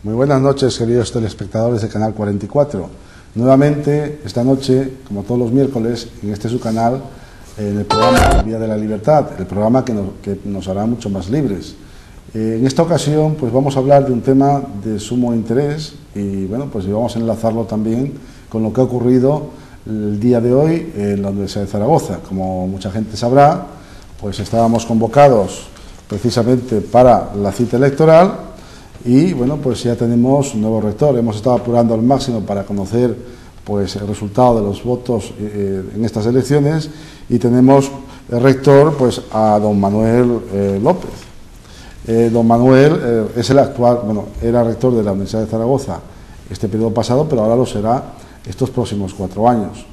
Muy buenas noches, queridos telespectadores de Canal 44. Nuevamente, esta noche, como todos los miércoles, en este su canal, en el programa Vía de la Libertad, el programa que nos hará mucho más libres. En esta ocasión, pues vamos a hablar de un tema de sumo interés y, bueno, pues vamos a enlazarlo también con lo que ha ocurrido el día de hoy en la Universidad de Zaragoza. Como mucha gente sabrá, pues estábamos convocados precisamente para la cita electoral. Y bueno, pues ya tenemos un nuevo rector. Hemos estado apurando al máximo para conocer pues el resultado de los votos en estas elecciones, y tenemos el rector pues a don Manuel López. Don Manuel es el actual, bueno, era rector de la Universidad de Zaragoza este periodo pasado, pero ahora lo será estos próximos 4 años.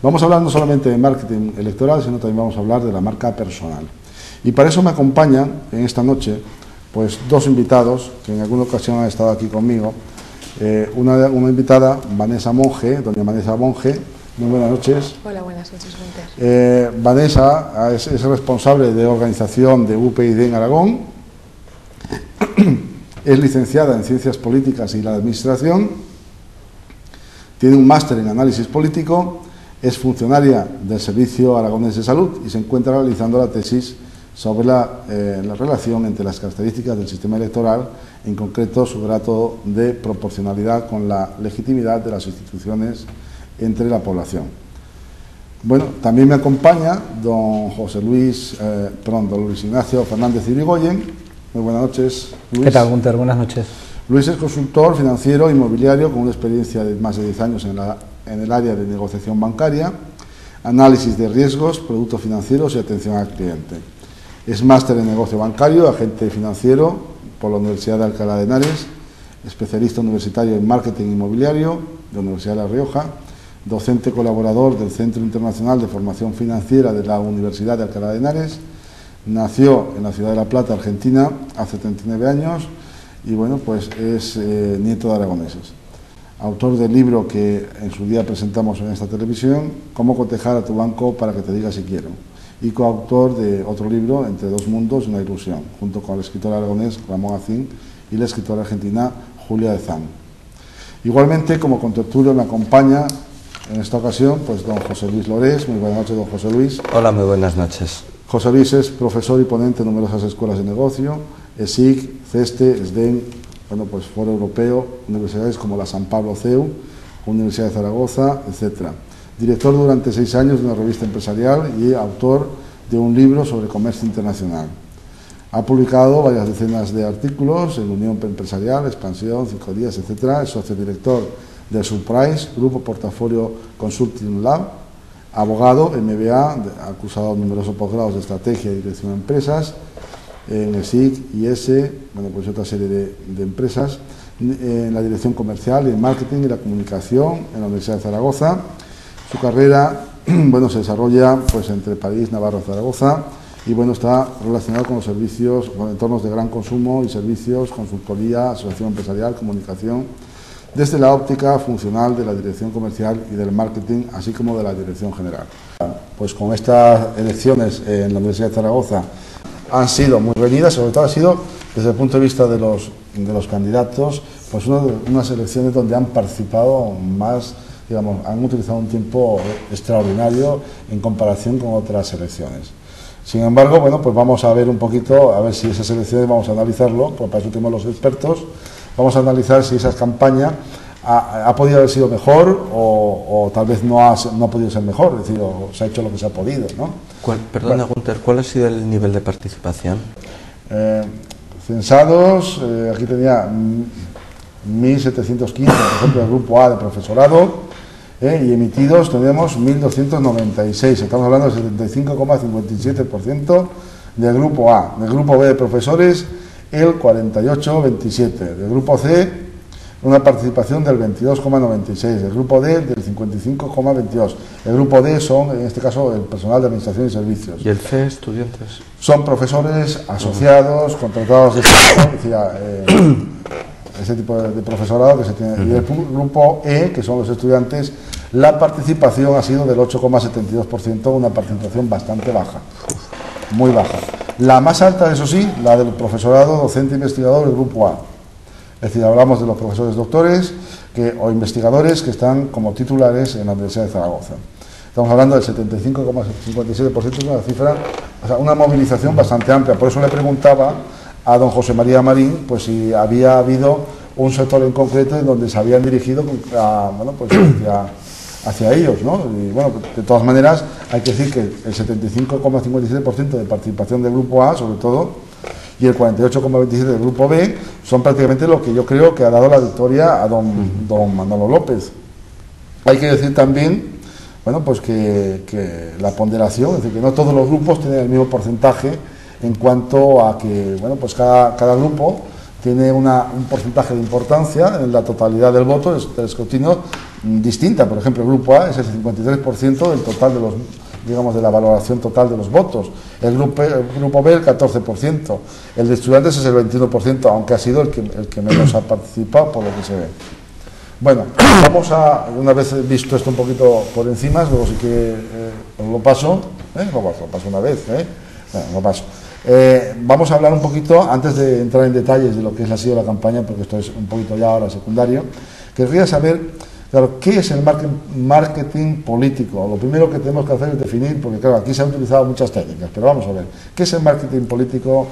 Vamos a hablar no solamente de marketing electoral, sino también vamos a hablar de la marca personal. Y para eso me acompañan en esta noche pues dos invitados que en alguna ocasión han estado aquí conmigo. Una invitada, Vanessa Monge, doña Vanessa Monge. Muy buenas noches. Hola, buenas noches, Gunter. Vanessa es responsable de organización de UPyD en Aragón. Es licenciada en Ciencias Políticas y la Administración. Tiene un máster en Análisis Político. Es funcionaria del Servicio Aragonés de Salud y se encuentra realizando la tesis sobre la relación entre las características del sistema electoral, en concreto su grado de proporcionalidad con la legitimidad de las instituciones entre la población. Bueno, también me acompaña don Luis Ignacio Fernández Irigoyen. Muy buenas noches, Luis. ¿Qué tal, Gunter? Buenas noches. Luis es consultor financiero inmobiliario con una experiencia de más de 10 años en el área de negociación bancaria, análisis de riesgos, productos financieros y atención al cliente. Es máster en negocio bancario, agente financiero por la Universidad de Alcalá de Henares, especialista universitario en marketing inmobiliario de la Universidad de La Rioja, docente colaborador del Centro Internacional de Formación Financiera de la Universidad de Alcalá de Henares. Nació en la ciudad de La Plata, Argentina, hace 39 años y, bueno, pues es nieto de aragoneses. Autor del libro que en su día presentamos en esta televisión, Cómo cotejar a tu banco para que te diga si quiero, y coautor de otro libro, Entre dos mundos y una ilusión, junto con el escritor aragonés Ramón Acín y la escritora argentina Julia de Zan. Igualmente, como contertulio, me acompaña en esta ocasión pues don José Luis Lorés. Muy buenas noches, don José Luis. Hola, muy buenas noches. José Luis es profesor y ponente en numerosas escuelas de negocio, ESIC, CESTE, SDEN, bueno, pues Foro Europeo, universidades como la San Pablo CEU, Universidad de Zaragoza, etcétera. Director durante 6 años de una revista empresarial y autor de un libro sobre comercio internacional. Ha publicado varias decenas de artículos en Unión Empresarial, Expansión, 5 Días, etc. Es socio director del Surprise, Grupo Portafolio Consulting Lab, abogado, MBA, ha cursado numerosos posgrados de Estrategia y Dirección de Empresas, en el SIC, IS, bueno, pues otra serie de empresas, en la Dirección Comercial y el Marketing y la Comunicación en la Universidad de Zaragoza. Su carrera, bueno, se desarrolla pues entre París, Navarra, Zaragoza, y bueno, está relacionado con los servicios, con entornos de gran consumo y servicios, consultoría, asociación empresarial, comunicación, desde la óptica funcional de la dirección comercial y del marketing, así como de la dirección general. Pues con estas elecciones en la Universidad de Zaragoza han sido muy reñidas, sobre todo ha sido desde el punto de vista de los candidatos, pues unas elecciones donde han participado más, digamos, han utilizado un tiempo extraordinario en comparación con otras elecciones. Sin embargo, bueno, pues vamos a ver un poquito, a ver si esas elecciones, vamos a analizarlo, porque para eso tenemos los expertos, vamos a analizar si esa campaña ha podido haber sido mejor o tal vez no ha podido ser mejor, es decir, o se ha hecho lo que se ha podido, ¿no? Perdona, bueno, Gunter, ¿cuál ha sido el nivel de participación? Censados, aquí tenía 1.715, por ejemplo, el grupo A de profesorado, y emitidos tenemos 1.296, estamos hablando del 75,57% del grupo A. Del grupo B de profesores, el 48,27%. Del grupo C, una participación del 22,96%. Del grupo D, del 55,22%. El grupo D son, en este caso, el personal de administración y servicios. ¿Y el C, estudiantes? Son profesores asociados, contratados de ese tipo de profesorado que se tiene. Y el grupo E, que son los estudiantes, la participación ha sido del 8,72%, una participación bastante baja, muy baja. La más alta, eso sí, la del profesorado docente investigador del grupo A. Es decir, hablamos de los profesores doctores o investigadores que están como titulares en la Universidad de Zaragoza. Estamos hablando del 75,57%, es una cifra, o sea, una movilización bastante amplia. Por eso le preguntaba a don José María Marín, pues si había habido un sector en concreto en donde se habían dirigido hacia ellos, ¿no? Y bueno, de todas maneras, hay que decir que el 75,57% de participación del grupo A, sobre todo, y el 48,27% del grupo B, son prácticamente lo que yo creo que ha dado la victoria a don Manolo López. Hay que decir también, bueno, pues que la ponderación, es decir, que no todos los grupos tienen el mismo porcentaje en cuanto a que, bueno, pues cada grupo tiene un porcentaje de importancia en la totalidad del voto, del escrutinio, distinta. Por ejemplo, el grupo A es el 53% del total de los, digamos, de la valoración total de los votos. El grupo B el 14%. El de estudiantes es el 21%, aunque ha sido el que menos ha participado, por lo que se ve. Bueno, vamos a, una vez visto esto un poquito por encima, luego sí que os lo paso, lo paso una vez, bueno, lo paso. Vamos a hablar un poquito, antes de entrar en detalles de lo que ha sido la campaña, porque esto es un poquito ya ahora secundario, querría saber, claro, ¿qué es el marketing político? Lo primero que tenemos que hacer es definir, porque claro, aquí se han utilizado muchas técnicas, pero vamos a ver, ¿qué es el marketing político?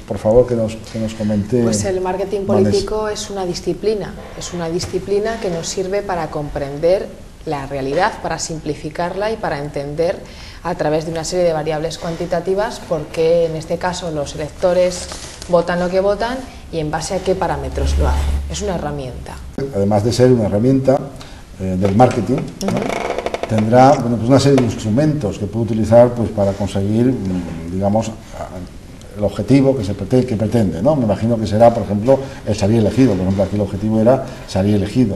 Por favor, que nos comente. Pues el marketing político es una disciplina que nos sirve para comprender la realidad, para simplificarla y para entender a través de una serie de variables cuantitativas por qué en este caso los electores votan lo que votan y en base a qué parámetros lo hacen. Es una herramienta. Además de ser una herramienta del marketing, ¿no? Tendrá, bueno, pues una serie de instrumentos que puede utilizar, pues, para conseguir, digamos, el objetivo que pretende, ¿no? Me imagino que será, por ejemplo, el salir elegido. Por ejemplo, aquí el objetivo era salir elegido.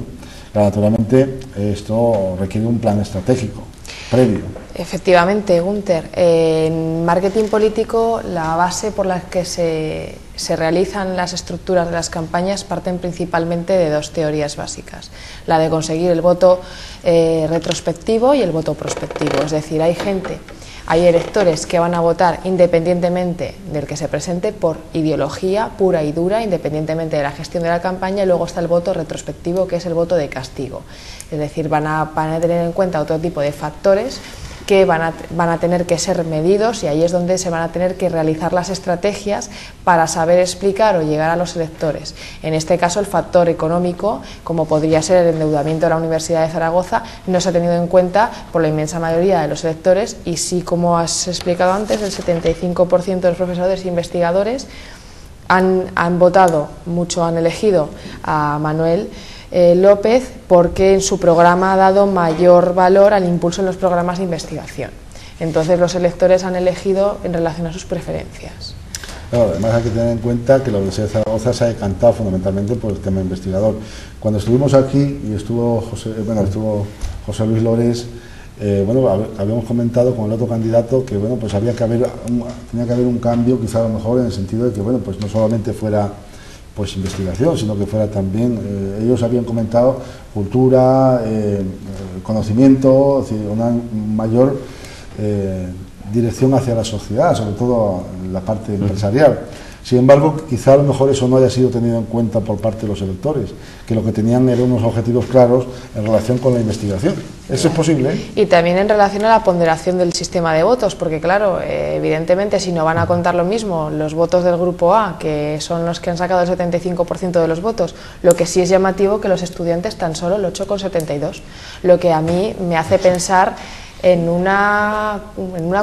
Claro, naturalmente, esto requiere un plan estratégico previo. Efectivamente, Gunther. En marketing político, la base por la que se realizan las estructuras de las campañas parten principalmente de dos teorías básicas. La de conseguir el voto retrospectivo y el voto prospectivo. Es decir, hay electores que van a votar independientemente del que se presente por ideología pura y dura, independientemente de la gestión de la campaña, y luego está el voto retrospectivo, que es el voto de castigo. Es decir, van a tener en cuenta otro tipo de factores que van a tener que ser medidos, y ahí es donde se van a tener que realizar las estrategias para saber explicar o llegar a los electores. En este caso, el factor económico, como podría ser el endeudamiento de la Universidad de Zaragoza, no se ha tenido en cuenta por la inmensa mayoría de los electores, y sí, como has explicado antes, el 75% de los profesores e investigadores han votado mucho, han elegido a Manuel López, porque en su programa ha dado mayor valor al impulso en los programas de investigación. Entonces los electores han elegido en relación a sus preferencias. Claro, además hay que tener en cuenta que la Universidad de Zaragoza se ha decantado fundamentalmente por el tema investigador. Cuando estuvimos aquí y estuvo José Luis Lores, habíamos comentado con el otro candidato que, bueno, pues tenía que haber un cambio, quizá a lo mejor en el sentido de que, bueno, pues no solamente fuera pues investigación, sino que fuera también, ellos habían comentado cultura, conocimiento, es decir, una mayor dirección hacia la sociedad, sobre todo en la parte empresarial. Sin embargo, quizá a lo mejor eso no haya sido tenido en cuenta por parte de los electores, que lo que tenían eran unos objetivos claros en relación con la investigación. ¿Eso es posible? Y también en relación a la ponderación del sistema de votos, porque claro, evidentemente si no van a contar lo mismo los votos del grupo A, que son los que han sacado el 75% de los votos, lo que sí es llamativo que los estudiantes tan solo el 8,72, lo que a mí me hace pensar en una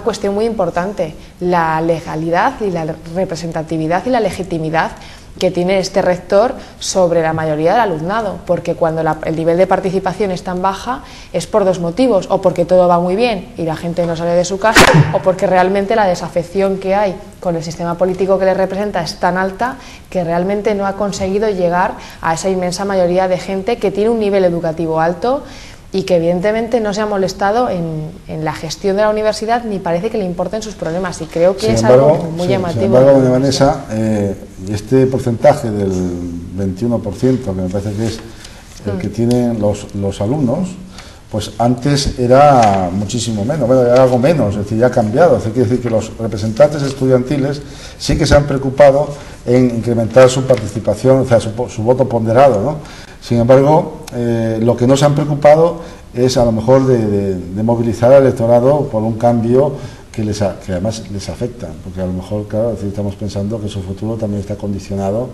cuestión muy importante, la legalidad y la representatividad y la legitimidad que tiene este rector sobre la mayoría del alumnado, porque cuando el nivel de participación es tan baja es por dos motivos: o porque todo va muy bien y la gente no sale de su casa, o porque realmente la desafección que hay con el sistema político que le representa es tan alta que realmente no ha conseguido llegar a esa inmensa mayoría de gente que tiene un nivel educativo alto y que evidentemente no se ha molestado en la gestión de la universidad, ni parece que le importen sus problemas, y creo que es algo muy llamativo. Sin embargo, doña Vanessa, este porcentaje del 21%, que me parece que es el que tienen los alumnos, pues antes era muchísimo menos, bueno, era algo menos, es decir, ya ha cambiado. Quiere decir que los representantes estudiantiles sí que se han preocupado en incrementar su participación, o sea, su voto ponderado, ¿no? Sin embargo, lo que no se han preocupado es a lo mejor de movilizar al electorado por un cambio que además les afecta, porque a lo mejor, claro, es decir, estamos pensando que su futuro también está condicionado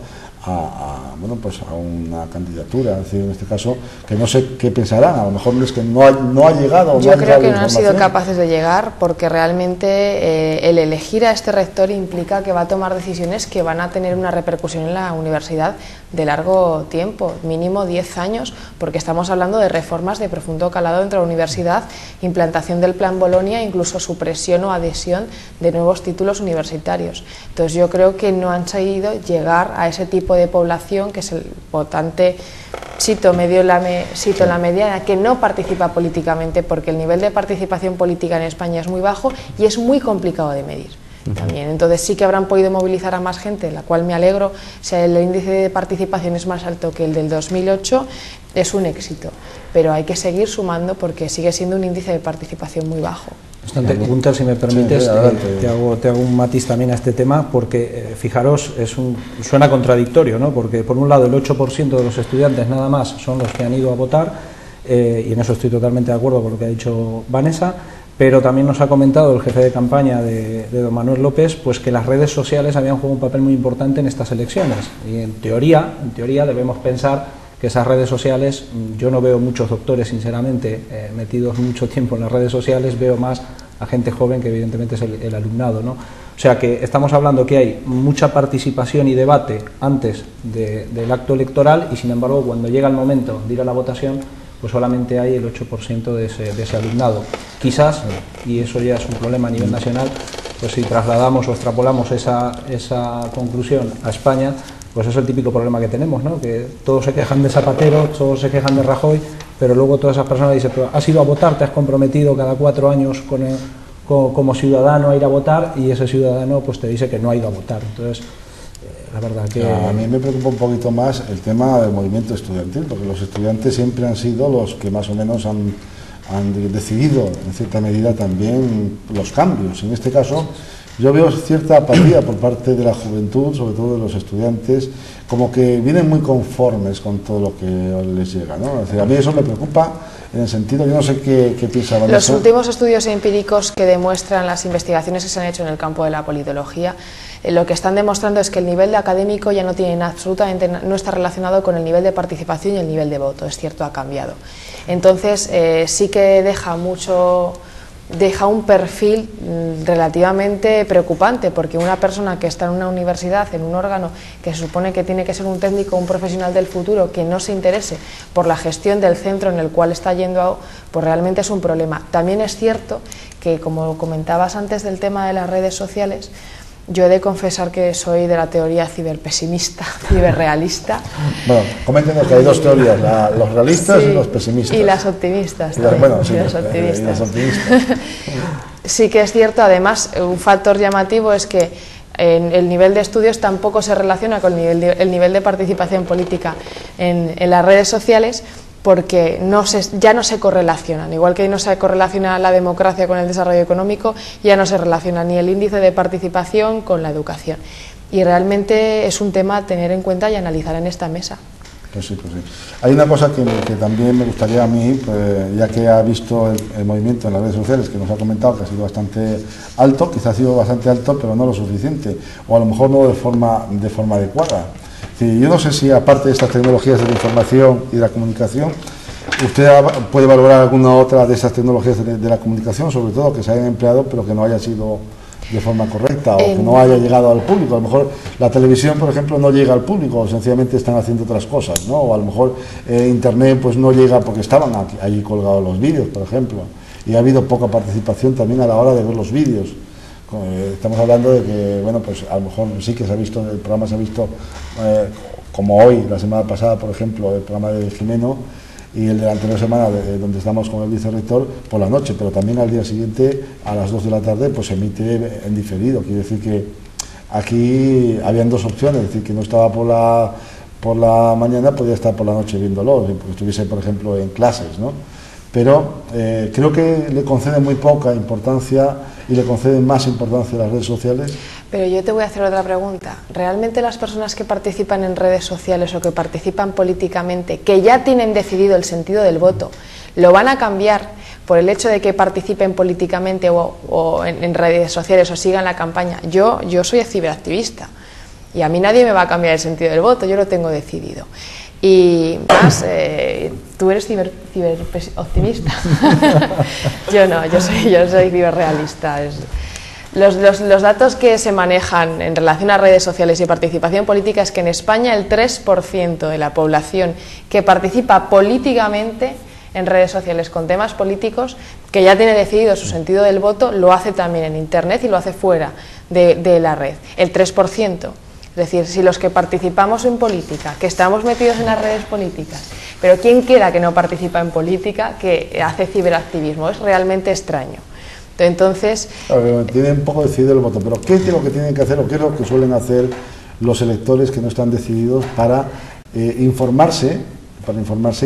bueno, pues a una candidatura, es decir, en este caso, que no sé qué pensarán, a lo mejor es que no ha llegado. Yo creo que no han sido capaces de llegar, porque realmente el elegir a este rector implica que va a tomar decisiones que van a tener una repercusión en la universidad de largo tiempo, mínimo 10 años, porque estamos hablando de reformas de profundo calado dentro de la universidad, implantación del Plan Bolonia, incluso supresión o adhesión de nuevos títulos universitarios. Entonces yo creo que no han sabido llegar a ese tipo de población, que es el votante sito en la mediana, que no participa políticamente, porque el nivel de participación política en España es muy bajo y es muy complicado de medir también. Entonces sí que habrán podido movilizar a más gente, la cual me alegro. Si el índice de participación es más alto que el del 2008, es un éxito, pero hay que seguir sumando porque sigue siendo un índice de participación muy bajo. Gunter, si me permites, sí, te hago un matiz también a este tema, porque fijaros, suena contradictorio, ¿no? Porque por un lado el 8% de los estudiantes nada más son los que han ido a votar, y en eso estoy totalmente de acuerdo con lo que ha dicho Vanessa, pero también nos ha comentado el jefe de campaña de don Manuel López, pues que las redes sociales habían jugado un papel muy importante en estas elecciones, y en teoría debemos pensar que esas redes sociales, yo no veo muchos doctores, sinceramente, metidos mucho tiempo en las redes sociales, veo más a gente joven que evidentemente es el alumnado, ¿no? O sea que estamos hablando que hay mucha participación y debate antes del acto electoral, y sin embargo cuando llega el momento de ir a la votación, pues solamente hay el 8% de ese alumnado. Quizás, y eso ya es un problema a nivel nacional, pues si trasladamos o extrapolamos esa conclusión a España, pues es el típico problema que tenemos, ¿no? Que todos se quejan de Zapatero, todos se quejan de Rajoy, pero luego todas esas personas dicen, pero has ido a votar, te has comprometido cada 4 años como ciudadano a ir a votar, y ese ciudadano pues te dice que no ha ido a votar. Entonces, la verdad que... A mí me preocupa un poquito más el tema del movimiento estudiantil, porque los estudiantes siempre han sido los que más o menos han decidido, en cierta medida, también los cambios. En este caso, yo veo cierta apatía por parte de la juventud, sobre todo de los estudiantes, como que vienen muy conformes con todo lo que les llega, ¿no? Es decir, a mí eso me preocupa en el sentido, yo no sé qué piensa Vanessa. Los últimos estudios empíricos que demuestran las investigaciones que se han hecho en el campo de la politología, lo que están demostrando es que el nivel de académico ya no tiene absolutamente, no está relacionado con el nivel de participación y el nivel de voto, es cierto, ha cambiado. Entonces sí que deja un perfil relativamente preocupante, porque una persona que está en una universidad, en un órgano que se supone que tiene que ser un técnico, un profesional del futuro, que no se interese por la gestión del centro en el cual está yendo, pues realmente es un problema. También es cierto que, como comentabas antes del tema de las redes sociales, yo he de confesar que soy de la teoría ciberpesimista, ciberrealista. Bueno, coméntenos que hay dos teorías, los realistas, sí, y los pesimistas. Y las optimistas. Bueno, sí, y las optimistas. Sí que es cierto, además, un factor llamativo es que el nivel de estudios tampoco se relaciona con el nivel de participación política en las redes sociales, porque ya no se correlacionan, igual que no se correlaciona la democracia con el desarrollo económico, ya no se relaciona ni el índice de participación con la educación, y realmente es un tema a tener en cuenta y analizar en esta mesa. Pues sí, pues sí. Hay una cosa que también me gustaría a mí, pues, ya que ha visto el movimiento en las redes sociales, que nos ha comentado que ha sido bastante alto, quizás ha sido bastante alto, pero no lo suficiente, o a lo mejor no de forma adecuada. Sí, yo no sé si, aparte de estas tecnologías de la información y de la comunicación, usted puede valorar alguna otra de esas tecnologías de la comunicación, sobre todo que se hayan empleado pero que no haya sido de forma correcta, o que no haya llegado al público. A lo mejor la televisión, por ejemplo, no llega al público, o sencillamente están haciendo otras cosas, ¿no? O a lo mejor Internet pues no llega porque estaban allí colgados los vídeos, por ejemplo, y ha habido poca participación también a la hora de ver los vídeos. Estamos hablando de que, bueno, pues a lo mejor sí que se ha visto, el programa se ha visto como hoy, la semana pasada, por ejemplo, el programa de Jimeno, y el de la anterior semana, donde estamos con el vicerrector, por la noche, pero también al día siguiente, a las 2 de la tarde, pues se emite en diferido. Quiere decir que aquí habían dos opciones, es decir, que no estaba por la mañana, podía estar por la noche viéndolo, porque estuviese, por ejemplo, en clases, ¿no? pero creo que le conceden muy poca importancia y le conceden más importancia a las redes sociales. Pero yo te voy a hacer otra pregunta. ¿Realmente las personas que participan en redes sociales o que participan políticamente, que ya tienen decidido el sentido del voto, lo van a cambiar por el hecho de que participen políticamente o en redes sociales o sigan la campaña? Yo soy ciberactivista y a mí nadie me va a cambiar el sentido del voto, yo lo tengo decidido. Y más, tú eres ciberoptimista. Yo no, yo soy ciberrealista. Los datos que se manejan en relación a redes sociales y participación política es que en España el 3% de la población que participa políticamente en redes sociales con temas políticos, que ya tiene decidido su sentido del voto, lo hace también en Internet y lo hace fuera de la red. El 3%. Es decir, si los que participamos en política, que estamos metidos en las redes políticas, pero quien quiera que no participa en política, que hace ciberactivismo, es realmente extraño. Entonces... Tienen un poco decidido el voto, pero ¿qué es lo que tienen que hacer o qué es lo que suelen hacer los electores que no están decididos para informarse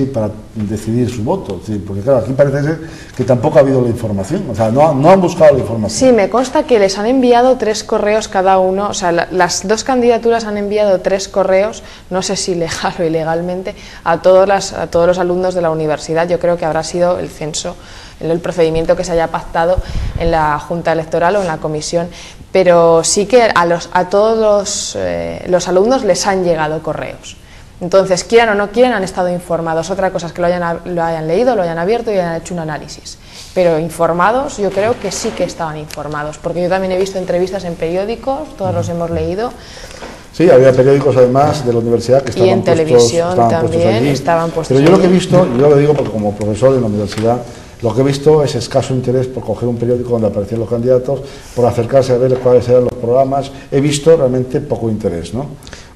y para decidir su voto? Sí, porque claro, aquí parece ser que tampoco ha habido la información, o sea, no han buscado la información. Sí, me consta que les han enviado 3 correos cada uno, o sea, las 2 candidaturas han enviado 3 correos, no sé si legal o ilegalmente, a todos los alumnos de la universidad. Yo creo que habrá sido el censo, el procedimiento que se haya pactado en la Junta Electoral o en la comisión, pero sí que a todos los alumnos les han llegado correos. Entonces, quieran o no quieran, han estado informados. Otra cosa es que lo hayan leído, lo hayan abierto y hayan hecho un análisis. Pero informados, yo creo que sí que estaban informados, porque yo también he visto entrevistas en periódicos, todos los hemos leído. Sí, había periódicos además de la universidad que estaban puestos. Y en televisión también estaban puestos. Pero yo lo que he visto, y yo lo digo porque como profesor en la universidad, lo que he visto es escaso interés por coger un periódico donde aparecían los candidatos, por acercarse a ver cuáles eran los programas. He visto realmente poco interés, ¿no?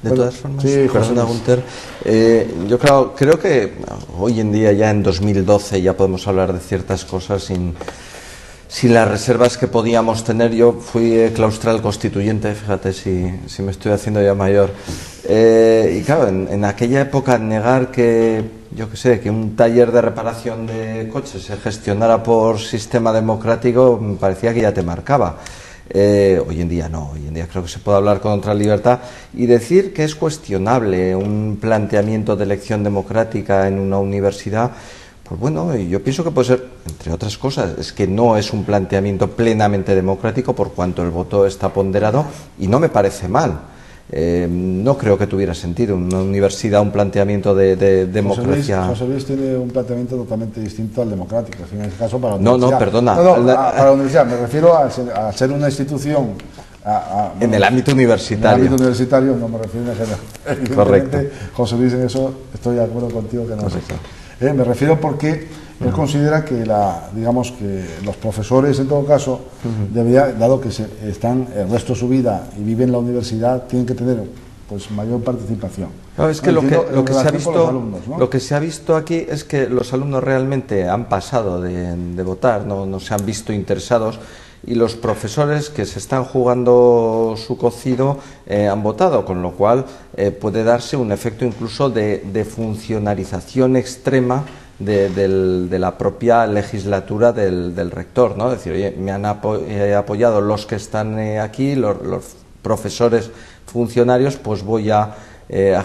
De todas formas, sí, perdona, Gunter, yo creo que hoy en día, ya en 2012, ya podemos hablar de ciertas cosas sin las reservas que podíamos tener. Yo fui claustral constituyente, fíjate si me estoy haciendo ya mayor. Y claro, en aquella época negar que, yo qué sé, que un taller de reparación de coches se gestionara por sistema democrático, me parecía que ya te marcaba. Hoy en día no, hoy en día creo que se puede hablar con otra libertad y decir que es cuestionable un planteamiento de elección democrática en una universidad. Pues bueno, yo pienso que puede ser, entre otras cosas, es que no es un planteamiento plenamente democrático por cuanto el voto está ponderado, y no me parece mal. No creo que tuviera sentido una universidad, un planteamiento de democracia. José Luis tiene un planteamiento totalmente distinto al democrático, en este caso para la universidad. No, perdona. Para la universidad, me refiero a ser una institución. En el ámbito universitario. En el ámbito universitario, no me refiero a general. Correcto. José Luis, en eso estoy de acuerdo contigo que no es eso. Me refiero porque él considera que digamos que los profesores, en todo caso, dado que están el resto de su vida y viven en la universidad, tienen que tener pues mayor participación. Claro, es que lo que se ha visto, alumnos, ¿no? Lo que se ha visto aquí es que los alumnos realmente han pasado de votar, no se han visto interesados, y los profesores que se están jugando su cocido han votado, con lo cual puede darse un efecto incluso de funcionarización extrema de la propia legislatura del rector, ¿no? Es decir, oye, me han apoyado los que están aquí, los profesores funcionarios, pues voy a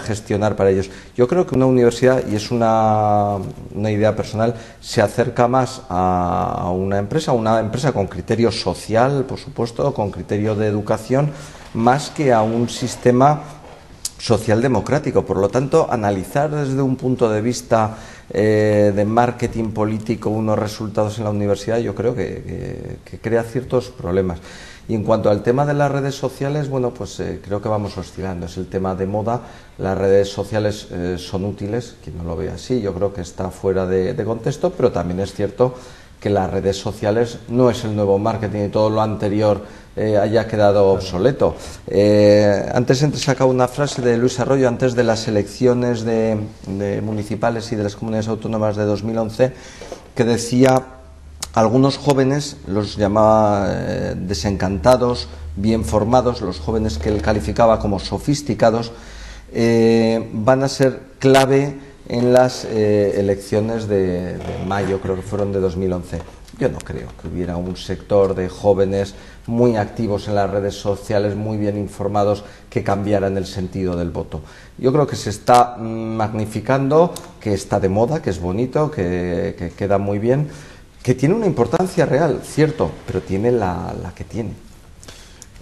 gestionar para ellos. Yo creo que una universidad, y es una idea personal, se acerca más a una empresa con criterio social, por supuesto, con criterio de educación, más que a un sistema social democrático. Por lo tanto, analizar desde un punto de vista de marketing político unos resultados en la universidad, yo creo que crea ciertos problemas. Y en cuanto al tema de las redes sociales, bueno, pues creo que vamos oscilando. Es el tema de moda. Las redes sociales son útiles, quien no lo ve así, yo creo que está fuera de contexto, pero también es cierto que las redes sociales no es el nuevo marketing y todo lo anterior haya quedado obsoleto. Antes he sacado una frase de Luis Arroyo antes de las elecciones de municipales y de las comunidades autónomas de 2011, que decía: algunos jóvenes, los llamaba desencantados, bien formados, los jóvenes que él calificaba como sofisticados, van a ser clave en las elecciones de mayo, creo que fueron de 2011. Yo no creo que hubiera un sector de jóvenes muy activos en las redes sociales, muy bien informados, que cambiaran el sentido del voto. Yo creo que se está magnificando, que está de moda, que es bonito, que queda muy bien, que tiene una importancia real, cierto, pero tiene la que tiene.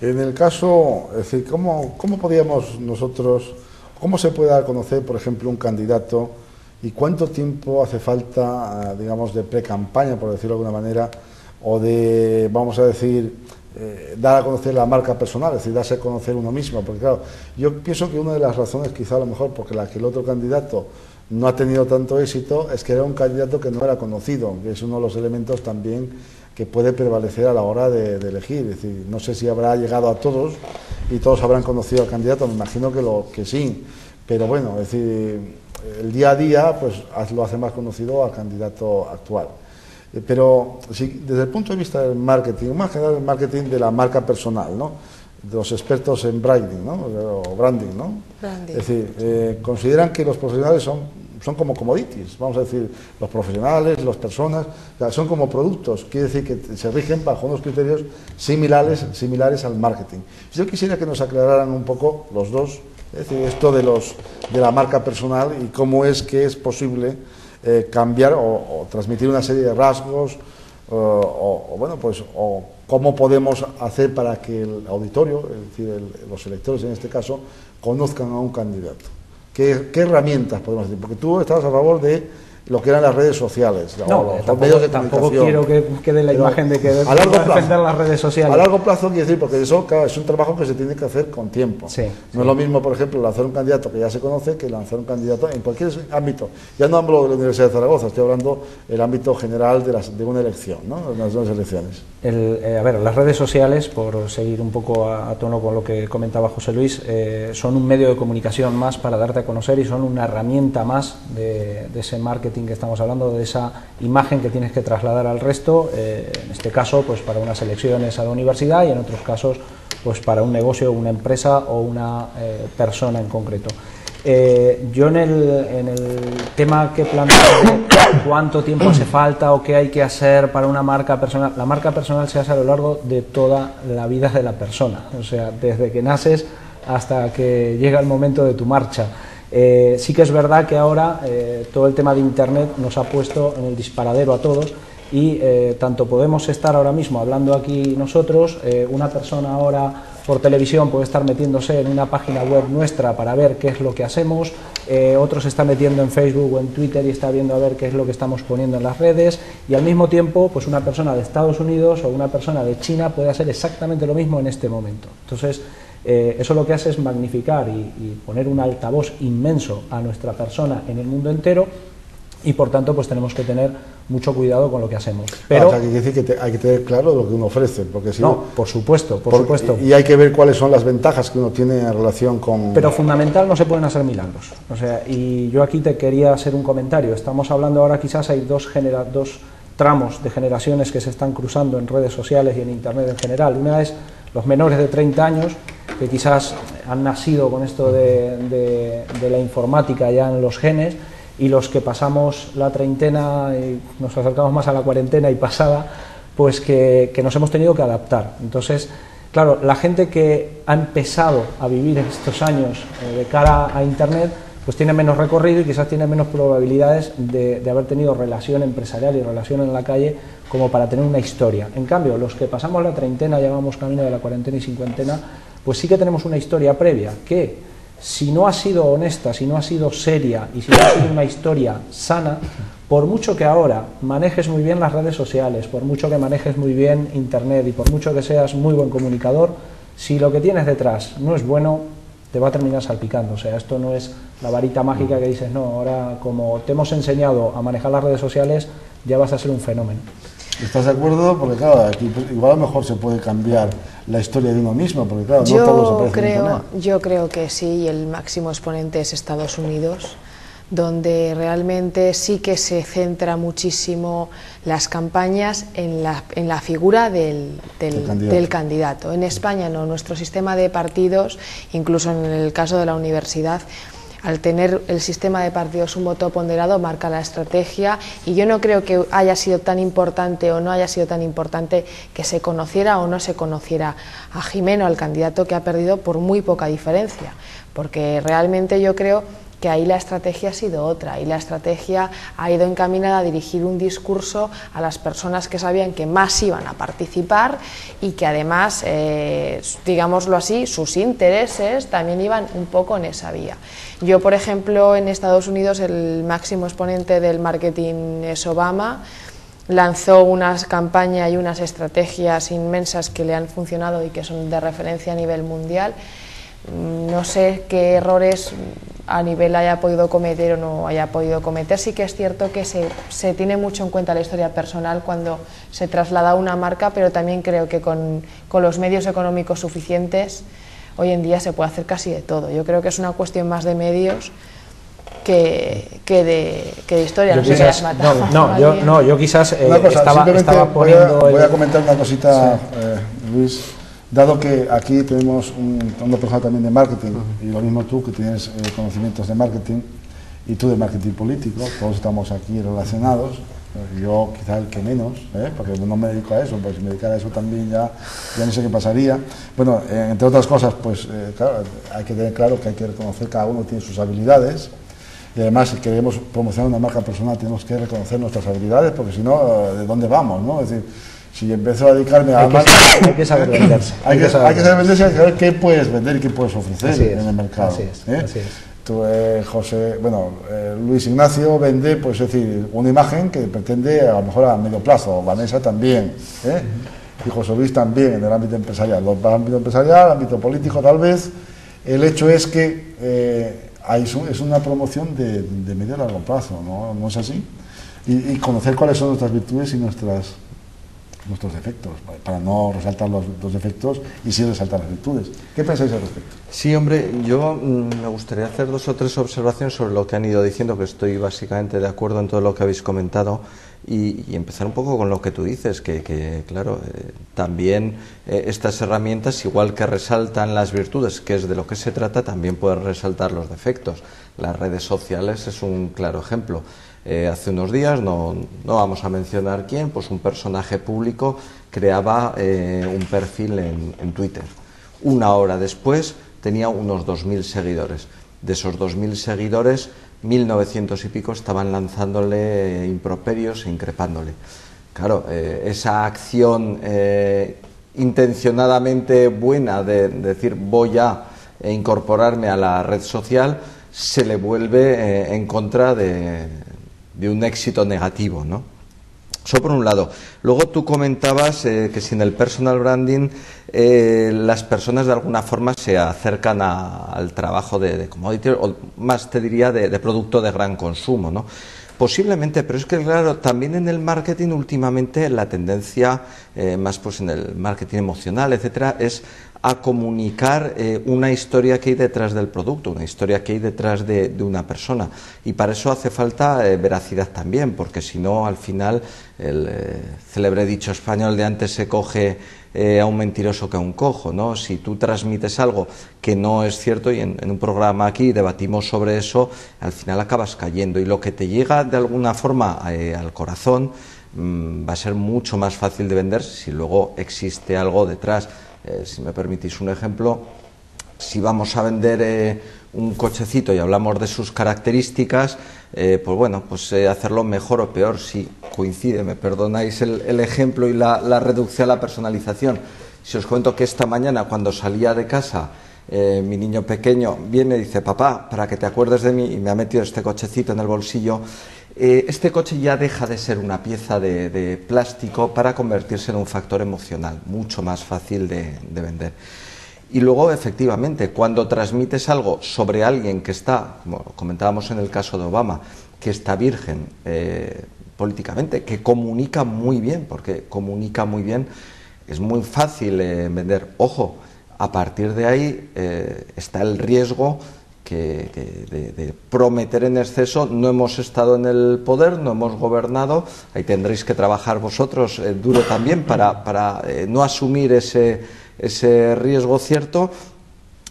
En el caso, es decir, ¿cómo podríamos nosotros, cómo se puede dar a conocer, por ejemplo, un candidato y cuánto tiempo hace falta, digamos, de pre-campaña, por decirlo de alguna manera, o de, vamos a decir, dar a conocer la marca personal, es decir, darse a conocer uno mismo? Porque claro, yo pienso que una de las razones, quizá a lo mejor, porque la que el otro candidato no ha tenido tanto éxito, es que era un candidato que no era conocido, que es uno de los elementos también que puede prevalecer a la hora de elegir. Es decir, no sé si habrá llegado a todos y todos habrán conocido al candidato, me imagino que sí, pero bueno, es decir, el día a día pues lo hace más conocido al candidato actual. Pero sí, desde el punto de vista del marketing, más que nada el marketing de la marca personal, ¿no?, de los expertos en branding, ¿no?, o branding, ¿no? Branding. Es decir, consideran que los profesionales son como commodities, vamos a decir, los profesionales, las personas, o sea, son como productos, quiere decir que se rigen bajo unos criterios similares al marketing. Yo quisiera que nos aclararan un poco los dos, es decir, esto de la marca personal y cómo es que es posible cambiar o transmitir una serie de rasgos, bueno, pues, o cómo podemos hacer para que el auditorio, es decir, los electores en este caso, conozcan a un candidato. ¿Qué herramientas podemos decir? Porque tú estabas a favor de lo que eran las redes sociales, no, tampoco quiero que quede la imagen de que a largo plazo, defender las redes sociales. A largo plazo, quiero decir, porque eso, claro, es un trabajo que se tiene que hacer con tiempo. Sí, no es lo mismo, por ejemplo, lanzar un candidato que ya se conoce que lanzar un candidato en cualquier ámbito. Ya no hablo de la Universidad de Zaragoza, estoy hablando del ámbito general de una elección, ¿no?, de las dos elecciones. A ver, las redes sociales, por seguir un poco a tono con lo que comentaba José Luis, son un medio de comunicación más para darte a conocer y son una herramienta más de ese marketing que estamos hablando, de esa imagen que tienes que trasladar al resto, en este caso pues para unas elecciones a la universidad y en otros casos pues para un negocio, una empresa o una persona en concreto. Yo en el tema que planteo de cuánto tiempo hace falta o qué hay que hacer para una marca personal, la marca personal se hace a lo largo de toda la vida de la persona, o sea, desde que naces hasta que llega el momento de tu marcha. Sí que es verdad que ahora todo el tema de Internet nos ha puesto en el disparadero a todos y tanto podemos estar ahora mismo hablando aquí nosotros, una persona ahora por televisión puede estar metiéndose en una página web nuestra para ver qué es lo que hacemos, otros se están metiendo en Facebook o en Twitter y está viendo a ver qué es lo que estamos poniendo en las redes, y al mismo tiempo pues una persona de Estados Unidos o una persona de China puede hacer exactamente lo mismo en este momento. Entonces eso lo que hace es magnificar y poner un altavoz inmenso a nuestra persona en el mundo entero, y por tanto pues tenemos que tener mucho cuidado con lo que hacemos. Pero hay que decir que hay que tener claro lo que uno ofrece, porque si no, por supuesto. Y hay que ver cuáles son las ventajas que uno tiene en relación con... Pero fundamental, no se pueden hacer milagros. O sea, y yo aquí te quería hacer un comentario. Estamos hablando ahora, quizás hay dos tramos de generaciones que se están cruzando en redes sociales y en Internet en general. Una es los menores de 30 años, que quizás han nacido con esto de la informática ya en los genes, y los que pasamos la treintena y nos acercamos más a la cuarentena y pasada, pues que nos hemos tenido que adaptar. Entonces, claro, la gente que ha empezado a vivir estos años de cara a Internet, pues tiene menos recorrido y quizás tiene menos probabilidades de haber tenido relación empresarial y relación en la calle como para tener una historia. En cambio, los que pasamos la treintena, llevamos camino de la cuarentena y cincuentena, pues sí que tenemos una historia previa que, si no ha sido honesta, si no ha sido seria y si no ha sido una historia sana, por mucho que ahora manejes muy bien las redes sociales, por mucho que manejes muy bien Internet y por mucho que seas muy buen comunicador, si lo que tienes detrás no es bueno, te va a terminar salpicando. O sea, esto no es la varita mágica que dices, no, ahora como te hemos enseñado a manejar las redes sociales, ya vas a ser un fenómeno. ¿Estás de acuerdo? Porque claro, aquí igual a lo mejor se puede cambiar la historia de uno mismo, porque claro, no todos aparecen en Internet. Yo creo que sí, y el máximo exponente es Estados Unidos, donde realmente sí que se centra muchísimo las campañas en la figura del candidato. En España no, nuestro sistema de partidos, incluso en el caso de la universidad, al tener el sistema de partidos un voto ponderado, marca la estrategia, y yo no creo que haya sido tan importante o no haya sido tan importante que se conociera o no se conociera a Gimeno, al candidato que ha perdido por muy poca diferencia, porque realmente yo creo que ahí la estrategia ha sido otra, y la estrategia ha ido encaminada a dirigir un discurso a las personas que sabían que más iban a participar y que además, digámoslo así, sus intereses también iban un poco en esa vía. Yo, por ejemplo, en Estados Unidos el máximo exponente del marketing es Obama. Lanzó unas campañas y unas estrategias inmensas que le han funcionado y que son de referencia a nivel mundial. No sé qué errores a nivel haya podido cometer o no haya podido cometer. Sí que es cierto que se tiene mucho en cuenta la historia personal cuando se traslada a una marca, pero también creo que con los medios económicos suficientes hoy en día se puede hacer casi de todo. Yo creo que es una cuestión más de medios que de historia. Yo quizás estaba poniendo... Voy a comentar una cosita, Luis. Dado que aquí tenemos una persona también de marketing, y lo mismo tú que tienes conocimientos de marketing, y tú de marketing político, todos estamos aquí relacionados, yo quizá el que menos, porque no me dedico a eso, pues si me dedicara a eso también ya no sé qué pasaría. Bueno, entre otras cosas, pues claro, hay que tener claro que hay que reconocer que cada uno tiene sus habilidades, y además si queremos promocionar una marca personal tenemos que reconocer nuestras habilidades, porque si no, ¿de dónde vamos? ¿No? Es decir, si empiezo a dedicarme a marca, hay que saber venderse. Hay que saber venderse y saber qué puedes vender y qué puedes ofrecer en el mercado. Así es. Tú, José, Luis Ignacio vende, pues es decir, una imagen que pretende a lo mejor a medio plazo, Vanessa también, y José Luis también en el ámbito empresarial, el ámbito empresarial, el ámbito político tal vez. El hecho es que es una promoción de medio a largo plazo, ¿no es así? Y conocer cuáles son nuestras virtudes y nuestros defectos, para no resaltar los defectos y sí resaltar las virtudes. ¿Qué pensáis al respecto? Sí, hombre, yo me gustaría hacer 2 o 3 observaciones sobre lo que han ido diciendo, que estoy básicamente de acuerdo en todo lo que habéis comentado, y empezar un poco con lo que tú dices, que claro, también estas herramientas, igual que resaltan las virtudes, que es de lo que se trata, también pueden resaltar los defectos. Las redes sociales es un claro ejemplo. Hace unos días, no vamos a mencionar quién, pues un personaje público creaba un perfil en Twitter. Una hora después tenía unos 2.000 seguidores. De esos 2.000 seguidores, 1.900 y pico estaban lanzándole improperios e increpándole. Claro, esa acción intencionadamente buena de decir voy a incorporarme a la red social se le vuelve en contra de un éxito negativo, ¿no? Eso por un lado. Luego tú comentabas que si en el personal branding las personas de alguna forma se acercan al trabajo de commodity, o más te diría de producto de gran consumo, ¿no? Posiblemente, pero es que claro, también en el marketing últimamente la tendencia, más pues en el marketing emocional, etcétera, es a comunicar una historia que hay detrás del producto, una historia que hay detrás de una persona, y para eso hace falta veracidad también, porque si no, al final, el célebre dicho español de antes se coge a un mentiroso que a un cojo, ¿no? Si tú transmites algo que no es cierto, y en un programa aquí debatimos sobre eso, al final acabas cayendo, y lo que te llega de alguna forma al corazón va a ser mucho más fácil de vender si luego existe algo detrás. Si me permitís un ejemplo, si vamos a vender un cochecito y hablamos de sus características, pues bueno, pues hacerlo mejor o peor, si coincide, me perdonáis el ejemplo y la reducción a la personalización. Si os cuento que esta mañana cuando salía de casa, mi niño pequeño viene y dice, papá, para que te acuerdes de mí, y me ha metido este cochecito en el bolsillo, este coche ya deja de ser una pieza de plástico para convertirse en un factor emocional, mucho más fácil de vender. Y luego, efectivamente, cuando transmites algo sobre alguien que está, como comentábamos en el caso de Obama, que está virgen políticamente, que comunica muy bien, porque comunica muy bien, es muy fácil vender. Ojo, a partir de ahí está el riesgo de prometer en exceso. No hemos estado en el poder, no hemos gobernado, ahí tendréis que trabajar vosotros duro también para no asumir ese riesgo cierto,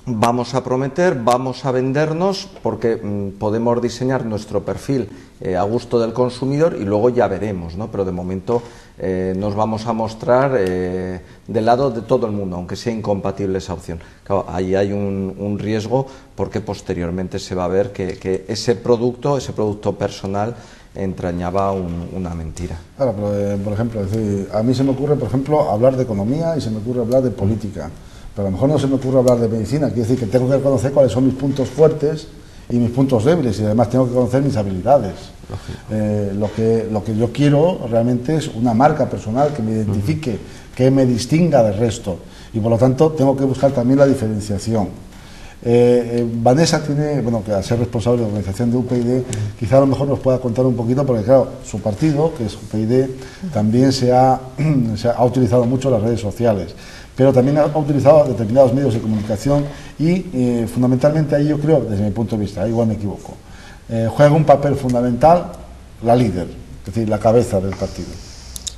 vamos a prometer, vamos a vendernos, porque podemos diseñar nuestro perfil a gusto del consumidor y luego ya veremos, ¿no? Pero de momento nos vamos a mostrar del lado de todo el mundo, aunque sea incompatible esa opción. Claro, ahí hay un riesgo, porque posteriormente se va a ver que ese producto personal entrañaba una mentira. Claro, pero, por ejemplo, es decir, a mí se me ocurre, por ejemplo, hablar de economía y se me ocurre hablar de política. Pero a lo mejor no se me ocurre hablar de medicina. Quiere decir que tengo que conocer cuáles son mis puntos fuertes y mis puntos débiles, y además tengo que conocer mis habilidades. Lo que yo quiero realmente es una marca personal que me identifique, que me distinga del resto, y por lo tanto tengo que buscar también la diferenciación. Vanessa tiene, bueno, que al ser responsable de la organización de UPyD, quizá a lo mejor nos pueda contar un poquito, porque claro, su partido, que es UPyD, también se ha utilizado mucho las redes sociales, pero también ha utilizado determinados medios de comunicación y fundamentalmente ahí yo creo, desde mi punto de vista, igual me equivoco, juega un papel fundamental la líder, es decir, la cabeza del partido.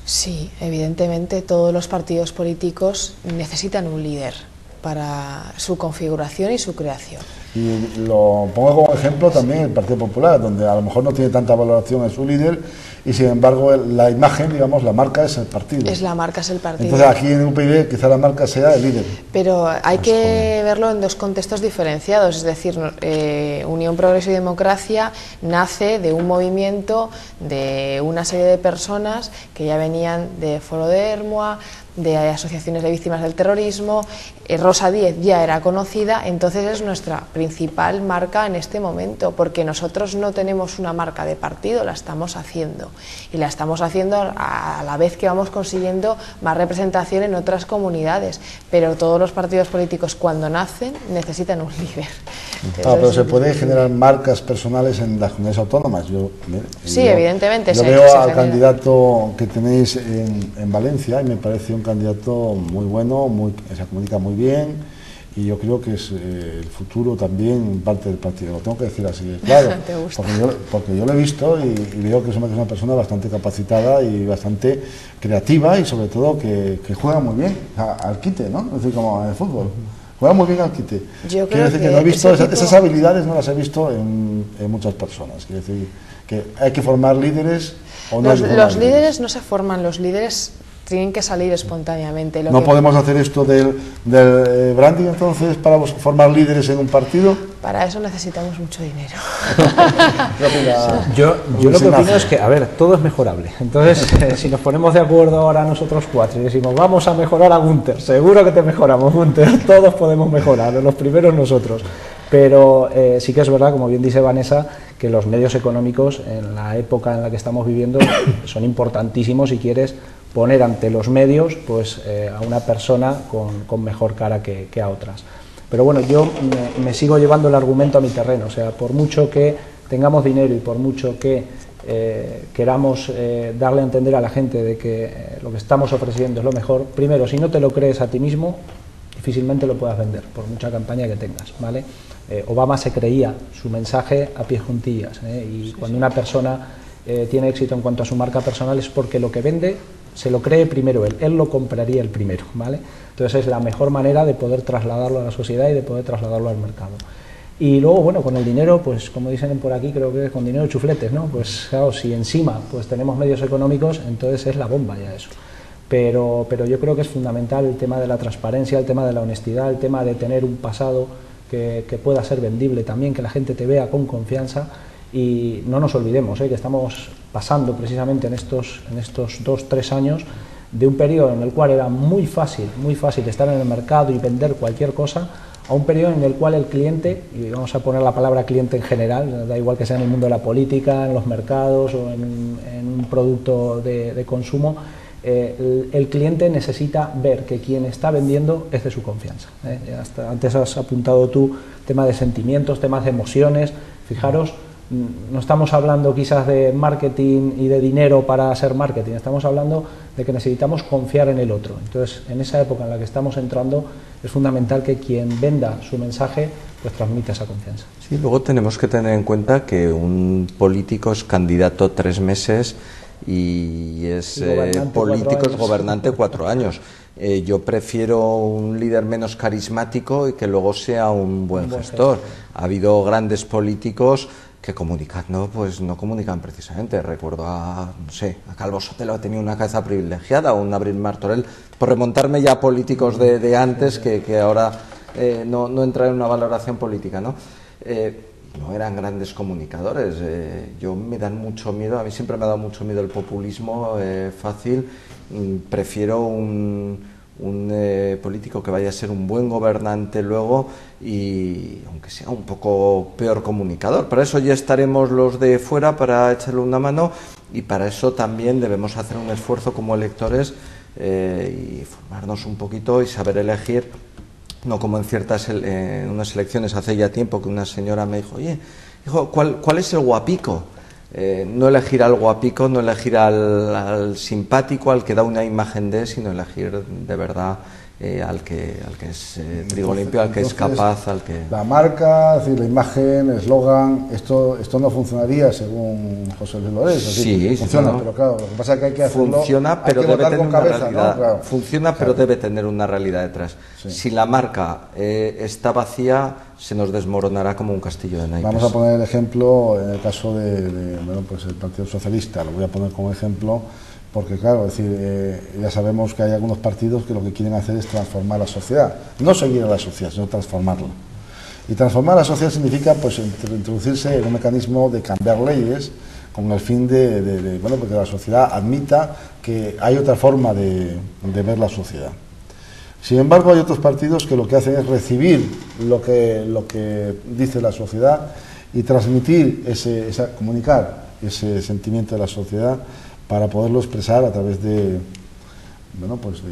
Sí, evidentemente todos los partidos políticos necesitan un líder para su configuración y su creación. Y lo pongo como ejemplo también el Partido Popular, donde a lo mejor no tiene tanta valoración en su líder, y sin embargo la imagen, digamos, la marca es el partido. Es la marca, es el partido. Entonces aquí en UPyD quizá la marca sea el líder. Pero hay que verlo en dos contextos diferenciados, es decir, Unión, Progreso y Democracia nace de un movimiento de una serie de personas que ya venían de Foro de Ermua, de asociaciones de víctimas del terrorismo. Rosa Díez ya era conocida, entonces es nuestra principal marca en este momento, porque nosotros no tenemos una marca de partido, la estamos haciendo, y la estamos haciendo a la vez que vamos consiguiendo más representación en otras comunidades, pero todos los partidos políticos cuando nacen necesitan un líder. Pero se puede generar marcas personales en las comunidades autónomas. Sí, evidentemente. Yo veo al candidato que tenéis en Valencia y me parece un candidato muy bueno, se comunica muy bien, y yo creo que es el futuro también parte del partido. Lo tengo que decir así, claro, porque yo lo he visto y veo que es una persona bastante capacitada y bastante creativa, y sobre todo que juega muy bien al quite, ¿no? Es decir, como en el fútbol. Juega muy bien al quite. Yo quiero decir que no he visto esas habilidades, no las he visto en muchas personas. Quiero decir que hay que formar líderes o no. Los líderes no se forman, los líderes tienen que salir espontáneamente. ¿No podemos hacer esto del branding entonces para formar líderes en un partido? Para eso necesitamos mucho dinero. Yo lo que opino es que, a ver, todo es mejorable. Entonces, si nos ponemos de acuerdo ahora nosotros cuatro y decimos, vamos a mejorar a Gunter, seguro que te mejoramos, Gunter, todos podemos mejorar, los primeros nosotros. Pero sí que es verdad, como bien dice Vanessa, que los medios económicos en la época en la que estamos viviendo son importantísimos si quieres poner ante los medios pues a una persona con mejor cara que a otras. Pero bueno, yo me sigo llevando el argumento a mi terreno, o sea, por mucho que tengamos dinero y por mucho que queramos darle a entender a la gente de que lo que estamos ofreciendo es lo mejor, primero, si no te lo crees a ti mismo, difícilmente lo puedas vender, por mucha campaña que tengas, ¿vale? Obama se creía su mensaje a pies juntillas, y cuando una persona tiene éxito en cuanto a su marca personal es porque lo que vende se lo cree primero él lo compraría el primero, ¿vale? Entonces es la mejor manera de poder trasladarlo a la sociedad y de poder trasladarlo al mercado. Y luego, bueno, con el dinero, pues como dicen por aquí, creo que con dinero chufletes, ¿no? Pues claro, si encima pues tenemos medios económicos, entonces es la bomba ya eso. Pero yo creo que es fundamental el tema de la transparencia, el tema de la honestidad, el tema de tener un pasado que pueda ser vendible también, que la gente te vea con confianza. Y no nos olvidemos que estamos pasando precisamente en estos 2-3 años de un periodo en el cual era muy fácil estar en el mercado y vender cualquier cosa, a un periodo en el cual el cliente, y vamos a poner la palabra cliente en general, da igual que sea en el mundo de la política, en los mercados o en un producto de consumo, el cliente necesita ver que quien está vendiendo es de su confianza. Antes has apuntado tú tema de sentimientos, temas de emociones. Fijaros, no estamos hablando quizás de marketing y de dinero para hacer marketing, estamos hablando de que necesitamos confiar en el otro. Entonces, en esa época en la que estamos entrando, es fundamental que quien venda su mensaje pues transmita esa confianza. Sí, luego tenemos que tener en cuenta que un político es candidato 3 meses y es político, es gobernante 4 años. Yo prefiero un líder menos carismático y que luego sea un buen gestor. Ha habido grandes políticos que comunicando, pues no comunican precisamente. Recuerdo a, no sé, a Calvo Sotelo, ha tenido una cabeza privilegiada, o un Abril Martorell, por remontarme ya a políticos de antes que ahora no entran en una valoración política, ¿no? No eran grandes comunicadores. Yo me dan mucho miedo, a mí siempre me ha dado mucho miedo el populismo fácil. Prefiero un político que vaya a ser un buen gobernante luego, y aunque sea un poco peor comunicador. Para eso ya estaremos los de fuera para echarle una mano, y para eso también debemos hacer un esfuerzo como electores y formarnos un poquito y saber elegir. No como en unas elecciones hace ya tiempo que una señora me dijo: oye, hijo, ¿cuál es el guapico? No elegir al guapico, no elegir al simpático, al que da una imagen de, sino elegir de verdad al que es trigo limpio, al que es capaz, al que... La marca, es decir, la imagen, el eslogan, esto no funcionaría según José Luis Lorés. Sí, funciona, no. pero claro, lo que pasa es que hay que hacerlo. Funciona, pero debe tener una realidad. ¿no? Claro. Funciona, pero debe tener una realidad detrás. Sí. Si la marca está vacía, se nos desmoronará como un castillo de naipes. Vamos a poner el ejemplo en el caso bueno, pues el Partido Socialista. Lo voy a poner como ejemplo porque, claro, es decir, ya sabemos que hay algunos partidos que lo que quieren hacer es transformar la sociedad, no seguir a la sociedad, sino transformarla. Y transformar la sociedad significa, pues, introducirse en un mecanismo de cambiar leyes con el fin bueno, porque la sociedad admita que hay otra forma de ver la sociedad. Sin embargo, hay otros partidos que lo que hacen es recibir lo que dice la sociedad y transmitir comunicar ese sentimiento de la sociedad para poderlo expresar a través bueno, pues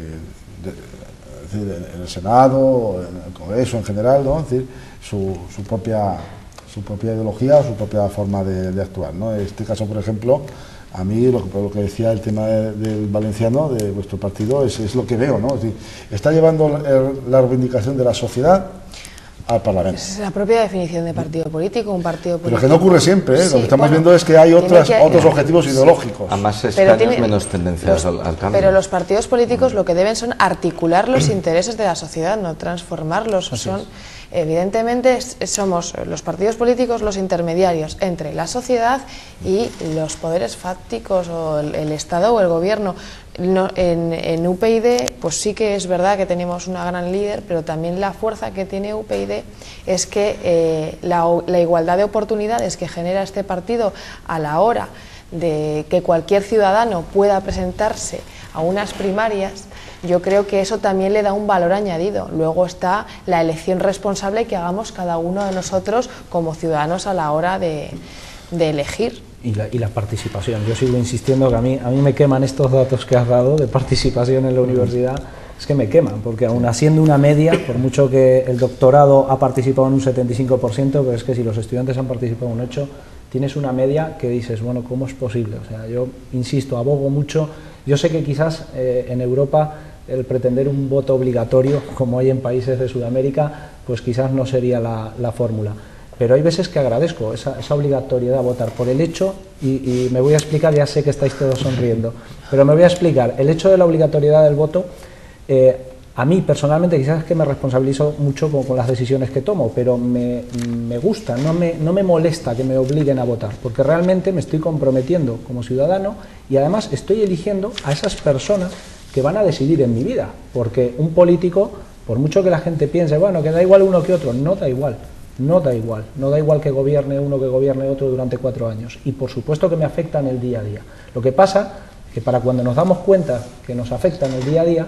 en el Senado, en el Congreso en general, ¿no? Es decir, su propia ideología o su propia forma de actuar, ¿no? En este caso, por ejemplo, a mí lo que decía el tema del valenciano, de vuestro partido, es lo que veo, ¿no? Es decir, está llevando la reivindicación de la sociedad al Parlamento. Es la propia definición de partido político, un partido político. Pero que no ocurre siempre, ¿eh? Sí, lo que estamos viendo es que hay otros objetivos ideológicos. A más escaños, menos tendencias al cambio. Pero los partidos políticos lo que deben son articular los intereses de la sociedad, no transformarlos. Evidentemente somos los partidos políticos los intermediarios entre la sociedad y los poderes fácticos o el Estado o el gobierno. En UPyD pues sí que es verdad que tenemos una gran líder, pero también la fuerza que tiene UPyD es que la igualdad de oportunidades que genera este partido a la hora de que cualquier ciudadano pueda presentarse a unas primarias, yo creo que eso también le da un valor añadido. Luego está la elección responsable que hagamos cada uno de nosotros como ciudadanos a la hora de elegir. Y la participación. Yo sigo insistiendo que a mí me queman estos datos que has dado de participación en la universidad, es que me queman, porque aún haciendo una media, por mucho que el doctorado ha participado en un 75%, pero es que si los estudiantes han participado en un 8%, tienes una media que dices, bueno, ¿cómo es posible? O sea, yo insisto, abogo mucho. Yo sé que quizás en Europa el pretender un voto obligatorio, como hay en países de Sudamérica, pues quizás no sería la fórmula. Pero hay veces que agradezco esa obligatoriedad a votar por el hecho, y me voy a explicar, ya sé que estáis todos sonriendo, pero me voy a explicar. El hecho de la obligatoriedad del voto, a mí personalmente quizás es que me responsabilizo mucho con las decisiones que tomo, pero me gusta, no me molesta que me obliguen a votar, porque realmente me estoy comprometiendo como ciudadano y además estoy eligiendo a esas personas que van a decidir en mi vida, porque un político, por mucho que la gente piense, bueno, que da igual uno que otro, no da igual. No da igual que gobierne uno que gobierne otro durante 4 años, y por supuesto que me afecta en el día a día. Lo que pasa es que para cuando nos damos cuenta que nos afecta en el día a día,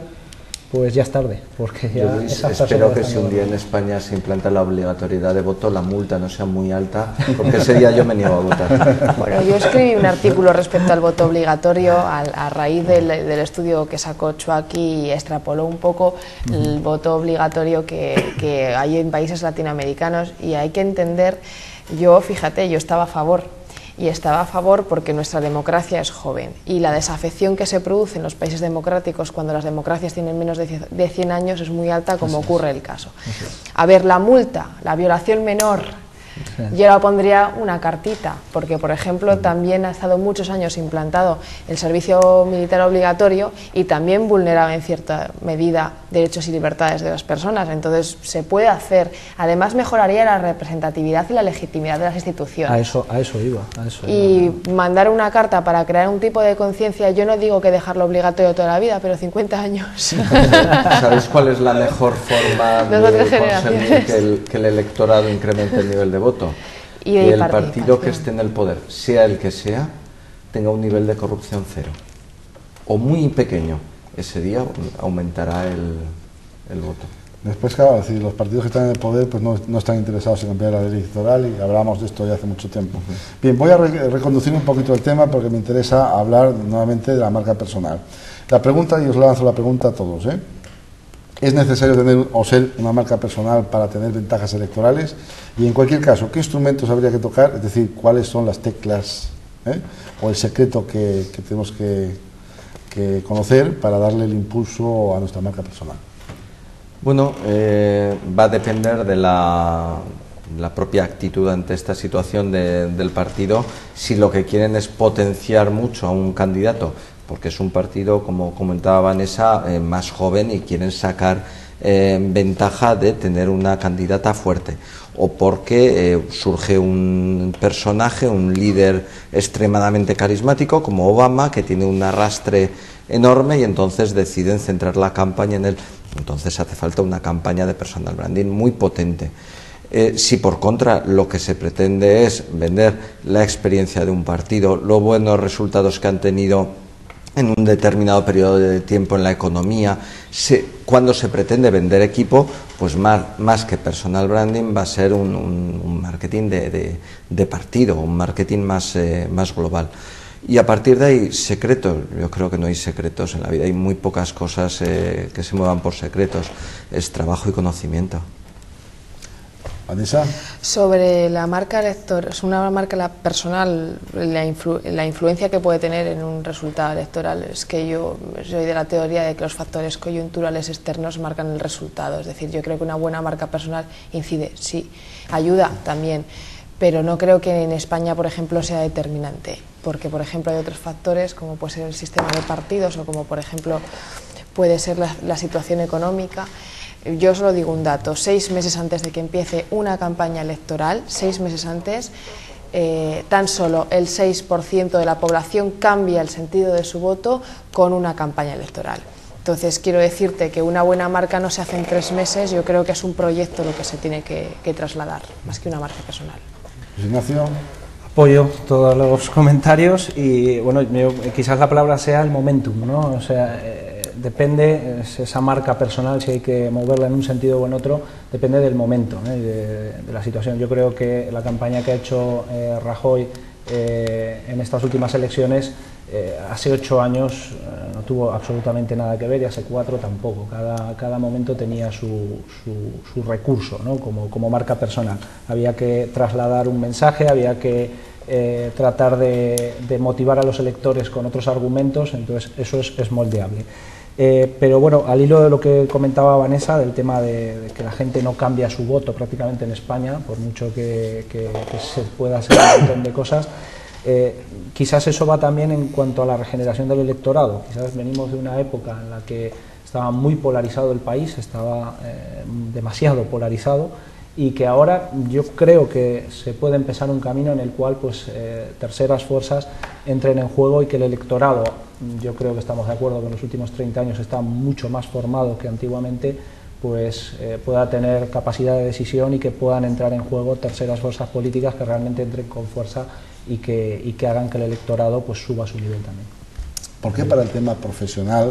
pues ya es tarde, porque ya espero que si un día en España se implanta la obligatoriedad de voto, la multa no sea muy alta, porque ese día yo me niego a votar. Bueno, yo escribí un artículo respecto al voto obligatorio a raíz del estudio que sacó Chuaki y extrapoló un poco el voto obligatorio que hay en países latinoamericanos, y hay que entender, fíjate, yo estaba a favor. Y estaba a favor porque nuestra democracia es joven, y la desafección que se produce en los países democráticos cuando las democracias tienen menos de 100 años es muy alta, como ocurre el caso. A ver, la multa, la violación menor Yo ahora pondría una cartita, porque por ejemplo también ha estado muchos años implantado el servicio militar obligatorio y también vulneraba en cierta medida derechos y libertades de las personas, entonces se puede hacer, además mejoraría la representatividad y la legitimidad de las instituciones. A eso iba. Y mandar una carta para crear un tipo de conciencia, yo no digo que dejarlo obligatorio toda la vida, pero 50 años. ¿Sabéis cuál es la mejor forma de conseguir que el electorado incremente el nivel de voto? Y el partido que esté en el poder, sea el que sea, tenga un nivel de corrupción cero o muy pequeño. Ese día aumentará el voto. Después, claro, decir, los partidos que están en el poder pues no están interesados en cambiar la ley electoral, y hablamos de esto ya hace mucho tiempo. Bien, voy a reconducir un poquito el tema porque me interesa hablar nuevamente de la marca personal. La pregunta, y os lanzo la pregunta a todos, ¿es necesario tener o ser una marca personal para tener ventajas electorales? Y en cualquier caso, ¿qué instrumentos habría que tocar? Es decir, ¿cuáles son las teclas o el secreto que tenemos que conocer para darle el impulso a nuestra marca personal? Bueno, va a depender de la propia actitud ante esta situación del partido, si lo que quieren es potenciar mucho a un candidato, porque es un partido, como comentaba Vanessa, más joven y quieren sacar ventaja de tener una candidata fuerte, o porque surge un personaje, un líder extremadamente carismático como Obama, que tiene un arrastre enorme y entonces deciden centrar la campaña en él. Entonces hace falta una campaña de personal branding muy potente. Si por contra lo que se pretende es vender la experiencia de un partido, los buenos resultados que han tenido en un determinado periodo de tiempo en la economía, cuando se pretende vender equipo, pues más que personal branding va a ser un marketing de partido, un marketing más global. Y a partir de ahí, secretos, yo creo que no hay secretos en la vida, hay muy pocas cosas que se muevan por secretos, es trabajo y conocimiento. Vanessa. Sobre la marca electoral, es una marca personal, la influencia que puede tener en un resultado electoral, es que yo soy de la teoría de que los factores coyunturales externos marcan el resultado, es decir, yo creo que una buena marca personal incide, sí, ayuda también, pero no creo que en España, por ejemplo, sea determinante, porque, por ejemplo, hay otros factores, como puede ser el sistema de partidos o como, por ejemplo, puede ser la situación económica. Yo solo digo un dato, 6 meses antes de que empiece una campaña electoral, 6 meses antes, tan solo el 6% de la población cambia el sentido de su voto con una campaña electoral. Entonces, quiero decirte que una buena marca no se hace en 3 meses, yo creo que es un proyecto lo que se tiene que trasladar, más que una marca personal. Ignacio. Apoyo todos los comentarios y, bueno, quizás la palabra sea el momentum, ¿no? O sea, depende, esa marca personal, si hay que moverla en un sentido o en otro, depende del momento, de la situación. Yo creo que la campaña que ha hecho Rajoy en estas últimas elecciones, hace 8 años no tuvo absolutamente nada que ver y hace 4 tampoco. Cada momento tenía su recurso, ¿no? como marca personal. Había que trasladar un mensaje, había que tratar de motivar a los electores con otros argumentos, entonces eso es moldeable. Pero bueno, al hilo de lo que comentaba Vanessa, del tema de que la gente no cambia su voto prácticamente en España, por mucho que se pueda hacer un montón de cosas, quizás eso va también en cuanto a la regeneración del electorado. Quizás venimos de una época en la que estaba muy polarizado el país, estaba demasiado polarizado, y que ahora yo creo que se puede empezar un camino en el cual pues terceras fuerzas entren en juego y que el electorado, yo creo que estamos de acuerdo que en los últimos 30 años está mucho más formado que antiguamente, pues pueda tener capacidad de decisión y que puedan entrar en juego terceras fuerzas políticas que realmente entren con fuerza y que hagan que el electorado pues suba su nivel también. ¿Por qué para el tema profesional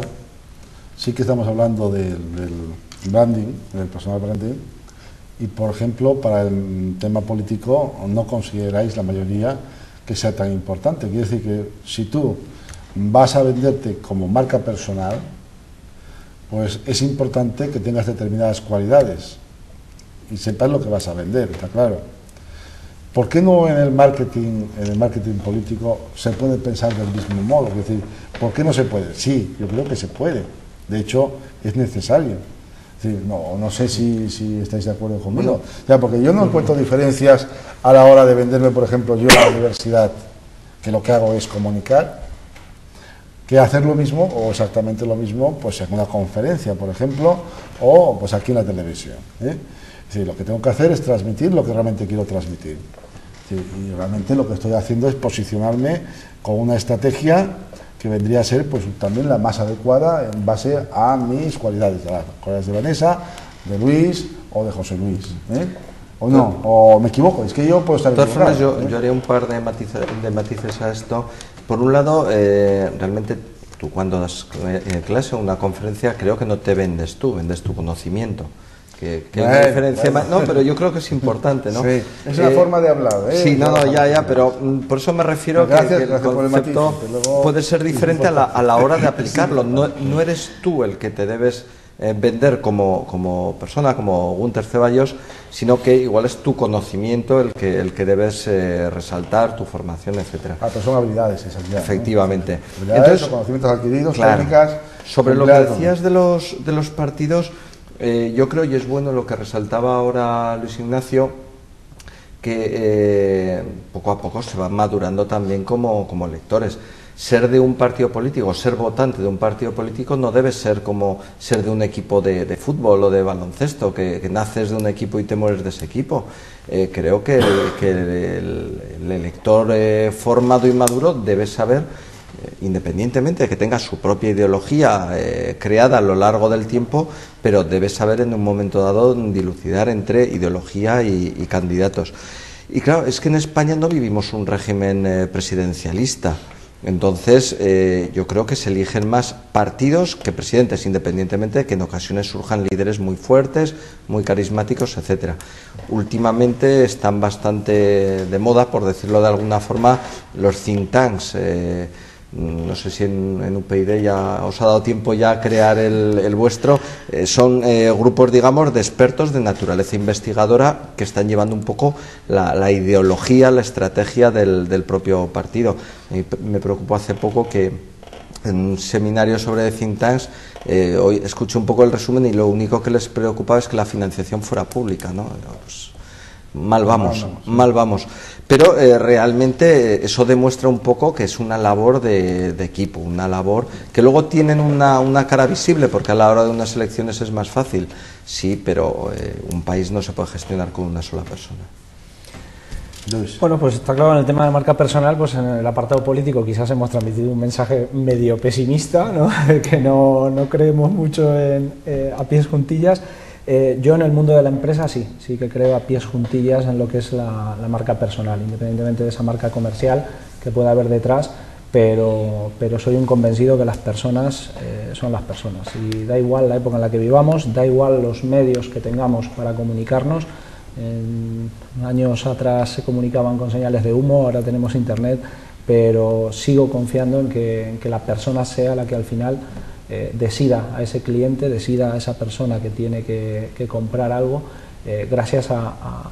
sí que estamos hablando del branding, del personal branding, y por ejemplo para el tema político no consideráis la mayoría que sea tan importante? Quiere decir que si tú vas a venderte como marca personal, pues es importante que tengas determinadas cualidades y sepas lo que vas a vender, está claro. ¿Por qué no en el marketing político se puede pensar del mismo modo? Es decir, ¿por qué no se puede? Sí, yo creo que se puede. De hecho, es necesario. Sí, no sé si estáis de acuerdo conmigo. O sea, porque yo no encuentro diferencias a la hora de venderme, por ejemplo, yo a la universidad, que lo que hago es comunicar, que hacer lo mismo o exactamente lo mismo pues en una conferencia, por ejemplo, o pues aquí en la televisión. Sí, lo que tengo que hacer es transmitir lo que realmente quiero transmitir. Sí, y realmente lo que estoy haciendo es posicionarme con una estrategia que vendría a ser pues también la más adecuada en base a mis cualidades, las cualidades de Vanessa, de Luis o de José Luis. ¿O no? ¿O me equivoco? Es que yo puedo estar equivocado. De todas formas, yo haría un par de matices a esto. Por un lado, realmente tú cuando das clase o una conferencia creo que no te vendes tú, vendes tu conocimiento. Que hay una diferencia más, no, pero yo creo que es importante, ¿no? Sí, es una forma de hablar, Sí, ya, pero por eso me refiero que el concepto puede ser diferente a la hora de aplicarlo. No eres tú el que te debes vender como persona, como Gunter Ceballos, sino que igual es tu conocimiento el que debes resaltar, tu formación, etcétera. Pero son habilidades esas ya. Efectivamente. ¿No? Habilidades, entonces, conocimientos adquiridos, claro, técnicas. Sobre lo que decías de los partidos, yo creo, y es bueno lo que resaltaba ahora Luis Ignacio, que poco a poco se van madurando también como lectores. Ser de un partido político, ser votante de un partido político no debe ser como ser de un equipo de fútbol o de baloncesto, que naces de un equipo y te mueres de ese equipo. Creo que el elector formado y maduro debe saber, independientemente de que tenga su propia ideología creada a lo largo del tiempo, pero debe saber en un momento dado dilucidar entre ideología y candidatos. Y claro, es que en España no vivimos un régimen presidencialista. Entonces, yo creo que se eligen más partidos que presidentes, independientemente de que en ocasiones surjan líderes muy fuertes, muy carismáticos, etcétera. Últimamente están bastante de moda, por decirlo de alguna forma, los think tanks. No sé si en UPyD ya os ha dado tiempo ya a crear el vuestro. Son grupos, digamos, de expertos de naturaleza investigadora que están llevando un poco la ideología, la estrategia del propio partido. Me preocupó hace poco que en un seminario sobre think tanks hoy escuché un poco el resumen y lo único que les preocupaba es que la financiación fuera pública, ¿no? Pues, mal vamos. Pero realmente eso demuestra un poco que es una labor de equipo, una labor que luego tienen una cara visible, porque a la hora de unas elecciones es más fácil, sí, pero un país no se puede gestionar con una sola persona. Bueno, pues está claro, en el tema de marca personal, pues en el apartado político quizás hemos transmitido un mensaje medio pesimista, ¿no? Que no creemos mucho a pies juntillas. Yo en el mundo de la empresa sí que creo a pies juntillas en lo que es la marca personal, independientemente de esa marca comercial que pueda haber detrás, pero soy un convencido que las personas son las personas, y da igual la época en la que vivamos, da igual los medios que tengamos para comunicarnos. Años atrás se comunicaban con señales de humo, ahora tenemos internet, pero sigo confiando en que la persona sea la que al final decida a ese cliente, decida a esa persona que tiene que comprar algo, gracias a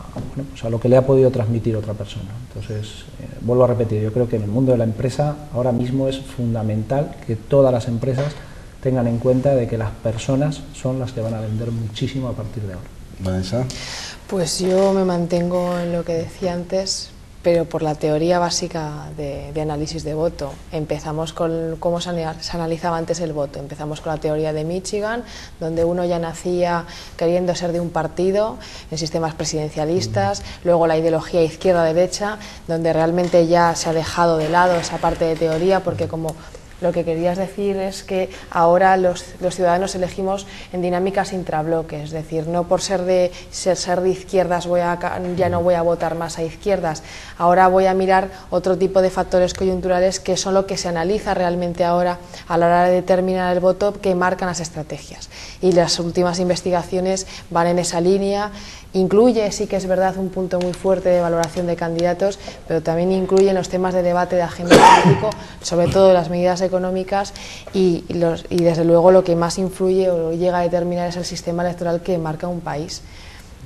lo que le ha podido transmitir otra persona. Entonces, vuelvo a repetir, yo creo que en el mundo de la empresa ahora mismo es fundamental que todas las empresas tengan en cuenta de que las personas son las que van a vender muchísimo a partir de ahora. Vanessa. Pues yo me mantengo en lo que decía antes, pero por la teoría básica de análisis de voto. Empezamos con cómo se analizaba antes el voto. Empezamos con la teoría de Michigan, donde uno ya nacía queriendo ser de un partido, en sistemas presidencialistas, luego la ideología izquierda-derecha, donde realmente ya se ha dejado de lado esa parte de teoría, porque como lo que querías decir es que ahora los ciudadanos elegimos en dinámicas intrabloques, es decir, no por ser de izquierdas ya no voy a votar más a izquierdas, ahora voy a mirar otro tipo de factores coyunturales que son lo que se analiza realmente ahora a la hora de determinar el voto, que marcan las estrategias. Y las últimas investigaciones van en esa línea. Incluye, sí que es verdad, un punto muy fuerte de valoración de candidatos, pero también incluye los temas de debate de agenda político, sobre todo las medidas económicas y desde luego lo que más influye o llega a determinar es el sistema electoral que marca un país.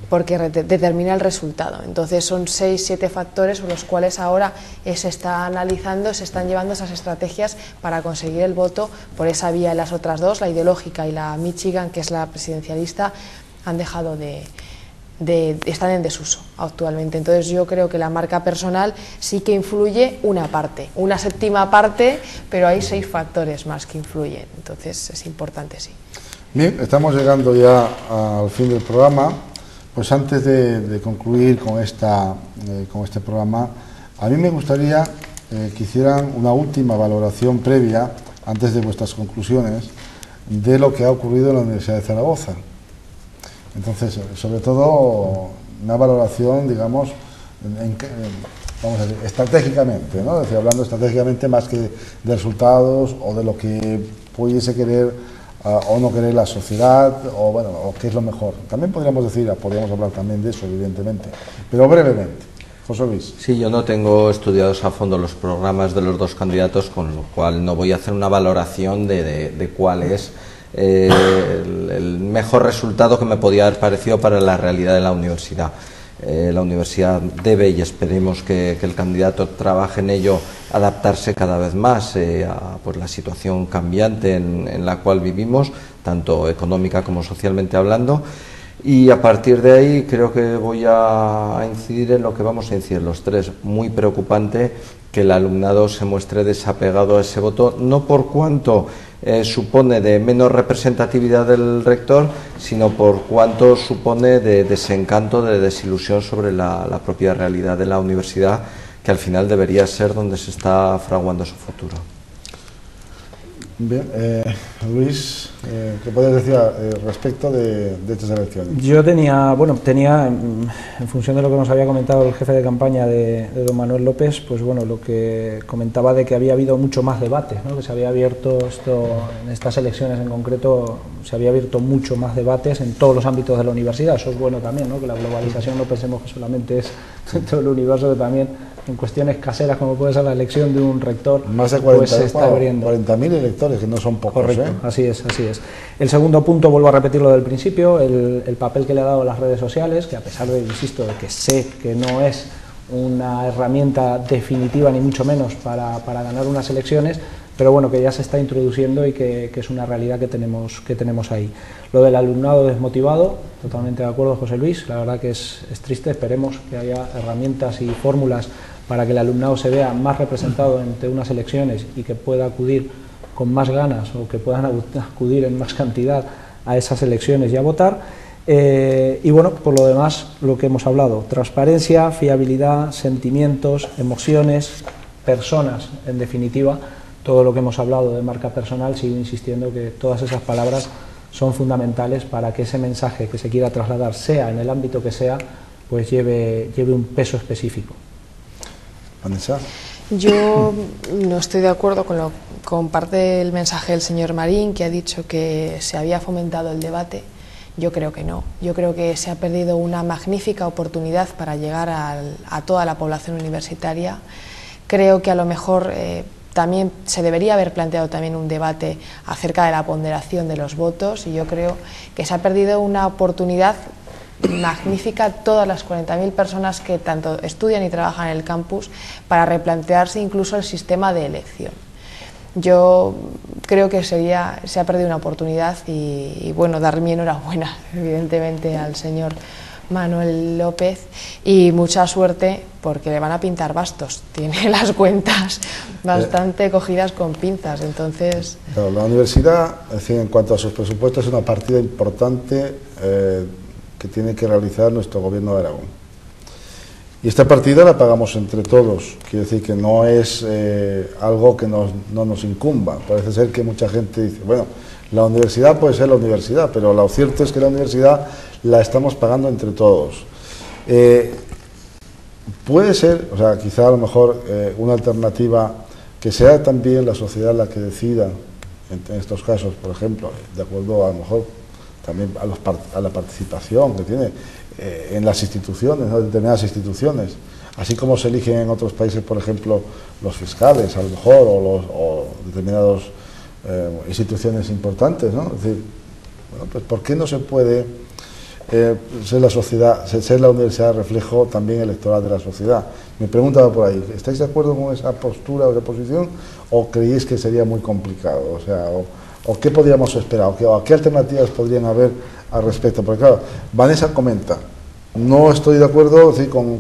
porque determina el resultado. Entonces son 6-7 factores por los cuales ahora se está analizando, se están llevando esas estrategias para conseguir el voto por esa vía. Y las otras dos, la ideológica y la Michigan, que es la presidencialista, han dejado están en desuso actualmente. Entonces yo creo que la marca personal sí que influye una parte, una séptima parte, pero hay 6 factores más que influyen. Entonces es importante, sí. Bien, estamos llegando ya al fin del programa. Pues antes de concluir con este programa, a mí me gustaría que hicieran una última valoración previa, antes de vuestras conclusiones, de lo que ha ocurrido en la Universidad de Zaragoza. Entonces, sobre todo, una valoración, digamos, vamos a decir, estratégicamente, ¿no? Es decir, hablando estratégicamente más que de resultados o de lo que pudiese querer o no querer la sociedad, o bueno, o qué es lo mejor. También podríamos hablar también de eso, evidentemente, pero brevemente. José Luis. Sí, yo no tengo estudiados a fondo los programas de los dos candidatos, con lo cual no voy a hacer una valoración de cuál es el mejor resultado que me podía haber parecido para la realidad de la universidad. La universidad debe, y esperemos que el candidato trabaje en ello, adaptarse cada vez más a pues, la situación cambiante en la cual vivimos, tanto económica como socialmente hablando, y a partir de ahí creo que voy a incidir en lo que vamos a incidir los tres. Muy preocupante que el alumnado se muestre desapegado a ese voto, no por cuanto supone de menos representatividad del rector, sino por cuanto supone de desencanto, de desilusión sobre la propia realidad de la universidad, que al final debería ser donde se está fraguando su futuro. Bien, Luis, ¿qué puedes decir respecto de estas elecciones? Yo tenía, en función de lo que nos había comentado el jefe de campaña de don Manuel López, pues bueno, lo que comentaba de que había habido mucho más debate, ¿no? Que se había abierto en estas elecciones en concreto, se había abierto mucho más debates en todos los ámbitos de la universidad. Eso es bueno también, ¿no? Que la globalización no pensemos que solamente es en todo el universo, que también en cuestiones caseras, como puede ser la elección de un rector, más de 40, pues se está abriendo. 40.000 electores, que no son pocos. Correcto, así es, así es. El segundo punto, vuelvo a repetir lo del principio, el papel que le ha dado las redes sociales, que a pesar de, insisto, de que sé que no es una herramienta definitiva ni mucho menos para ganar unas elecciones, pero bueno, que ya se está introduciendo y que es una realidad que tenemos ahí. Lo del alumnado desmotivado, totalmente de acuerdo, José Luis, la verdad que es triste. Esperemos que haya herramientas y fórmulas para que el alumnado se vea más representado ante unas elecciones y que pueda acudir con más ganas, o que puedan acudir en más cantidad a esas elecciones y a votar. Y bueno, por lo demás, lo que hemos hablado: transparencia, fiabilidad, sentimientos, emociones, personas, en definitiva, todo lo que hemos hablado de marca personal. Sigo insistiendo que todas esas palabras son fundamentales para que ese mensaje que se quiera trasladar, sea en el ámbito que sea, pues lleve un peso específico. Vanessa. Yo no estoy de acuerdo con parte del mensaje del señor Marín, que ha dicho que se había fomentado el debate. Yo creo que no. Yo creo que se ha perdido una magnífica oportunidad para llegar a toda la población universitaria. Creo que a lo mejor también se debería haber planteado también un debate acerca de la ponderación de los votos, y yo creo que se ha perdido una oportunidad magnífica, todas las 40.000 personas que tanto estudian y trabajan en el campus, para replantearse incluso el sistema de elección. Yo creo que se ha perdido una oportunidad y bueno, dar mi enhorabuena evidentemente al señor Manuel López, y mucha suerte, porque le van a pintar bastos, tiene las cuentas bastante cogidas con pinzas. Entonces, claro, la universidad, es decir, en cuanto a sus presupuestos, es una partida importante que tiene que realizar nuestro gobierno de Aragón, y esta partida la pagamos entre todos. Quiere decir que no es algo que no nos incumba. Parece ser que mucha gente dice, bueno, la universidad puede ser la universidad, pero lo cierto es que la universidad la estamos pagando entre todos. Puede ser, o sea, quizá a lo mejor una alternativa, que sea también la sociedad la que decida en estos casos, por ejemplo, de acuerdo a lo mejor también a la participación que tiene en las instituciones, ¿no? Determinadas instituciones, así como se eligen en otros países, por ejemplo, los fiscales, a lo mejor, o determinadas instituciones importantes, ¿no? Es decir, bueno, pues ¿por qué no se puede ser la sociedad, ser la universidad reflejo también electoral de la sociedad. Me preguntaba por ahí, ¿estáis de acuerdo con esa postura o esa posición o creéis que sería muy complicado? O sea, o qué podríamos esperar, o qué alternativas podrían haber al respecto. Porque claro, Vanessa comenta, no estoy de acuerdo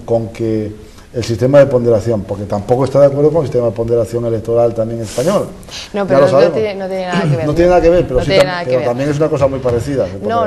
con que el sistema de ponderación, porque tampoco está de acuerdo con el sistema de ponderación electoral también español. No, pero no tiene nada que ver. No tiene nada que ver, pero, pero también es una cosa muy parecida. No.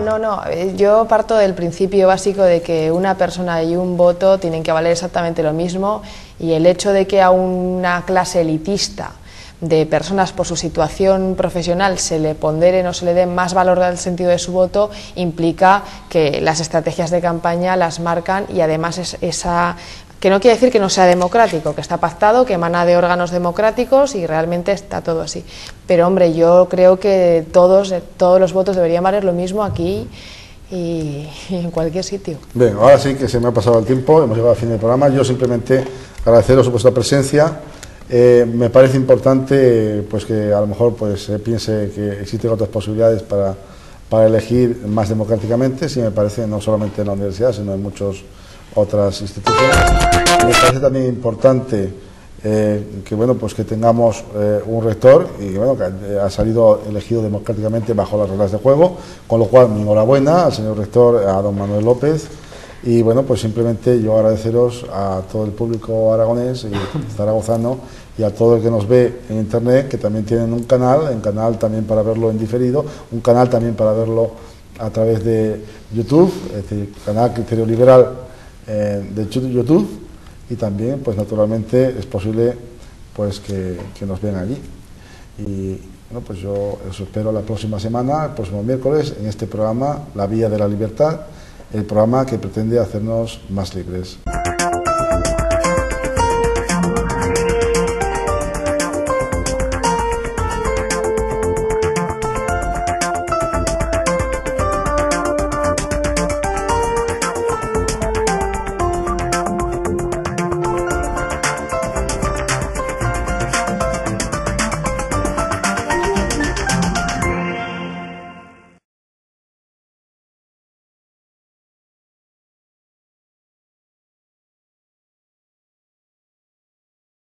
Yo parto del principio básico de que una persona y un voto tienen que valer exactamente lo mismo, y el hecho de que a una clase elitista de personas por su situación profesional se le ponderen o se le dé más valor al sentido de su voto implica que las estrategias de campaña las marcan, y además es esa... que no quiere decir que no sea democrático, que está pactado, que emana de órganos democráticos y realmente está todo así. Pero hombre, yo creo que todos los votos deberían valer lo mismo aquí y en cualquier sitio. Bien, ahora sí que se me ha pasado el tiempo, hemos llegado al fin del programa. Yo simplemente agradeceros vuestra presencia. Me parece importante pues que a lo mejor pues se piense que existen otras posibilidades para elegir más democráticamente. Sí, me parece, no solamente en la universidad, sino en muchas otras instituciones. Me parece también importante que bueno, pues que tengamos un rector y bueno, que ha salido elegido democráticamente bajo las reglas de juego, con lo cual mi enhorabuena al señor rector, a don Manuel López. Y bueno, pues simplemente yo agradeceros a todo el público aragonés y zaragozano y a todo el que nos ve en internet, que también tienen un canal también para verlo en diferido, un canal también para verlo a través de YouTube, este canal Criterio Liberal de YouTube, y también pues naturalmente es posible pues que nos vean allí. Y bueno, pues yo os espero la próxima semana, el próximo miércoles, en este programa La Vía de la Libertad, el programa que pretende hacernos más libres.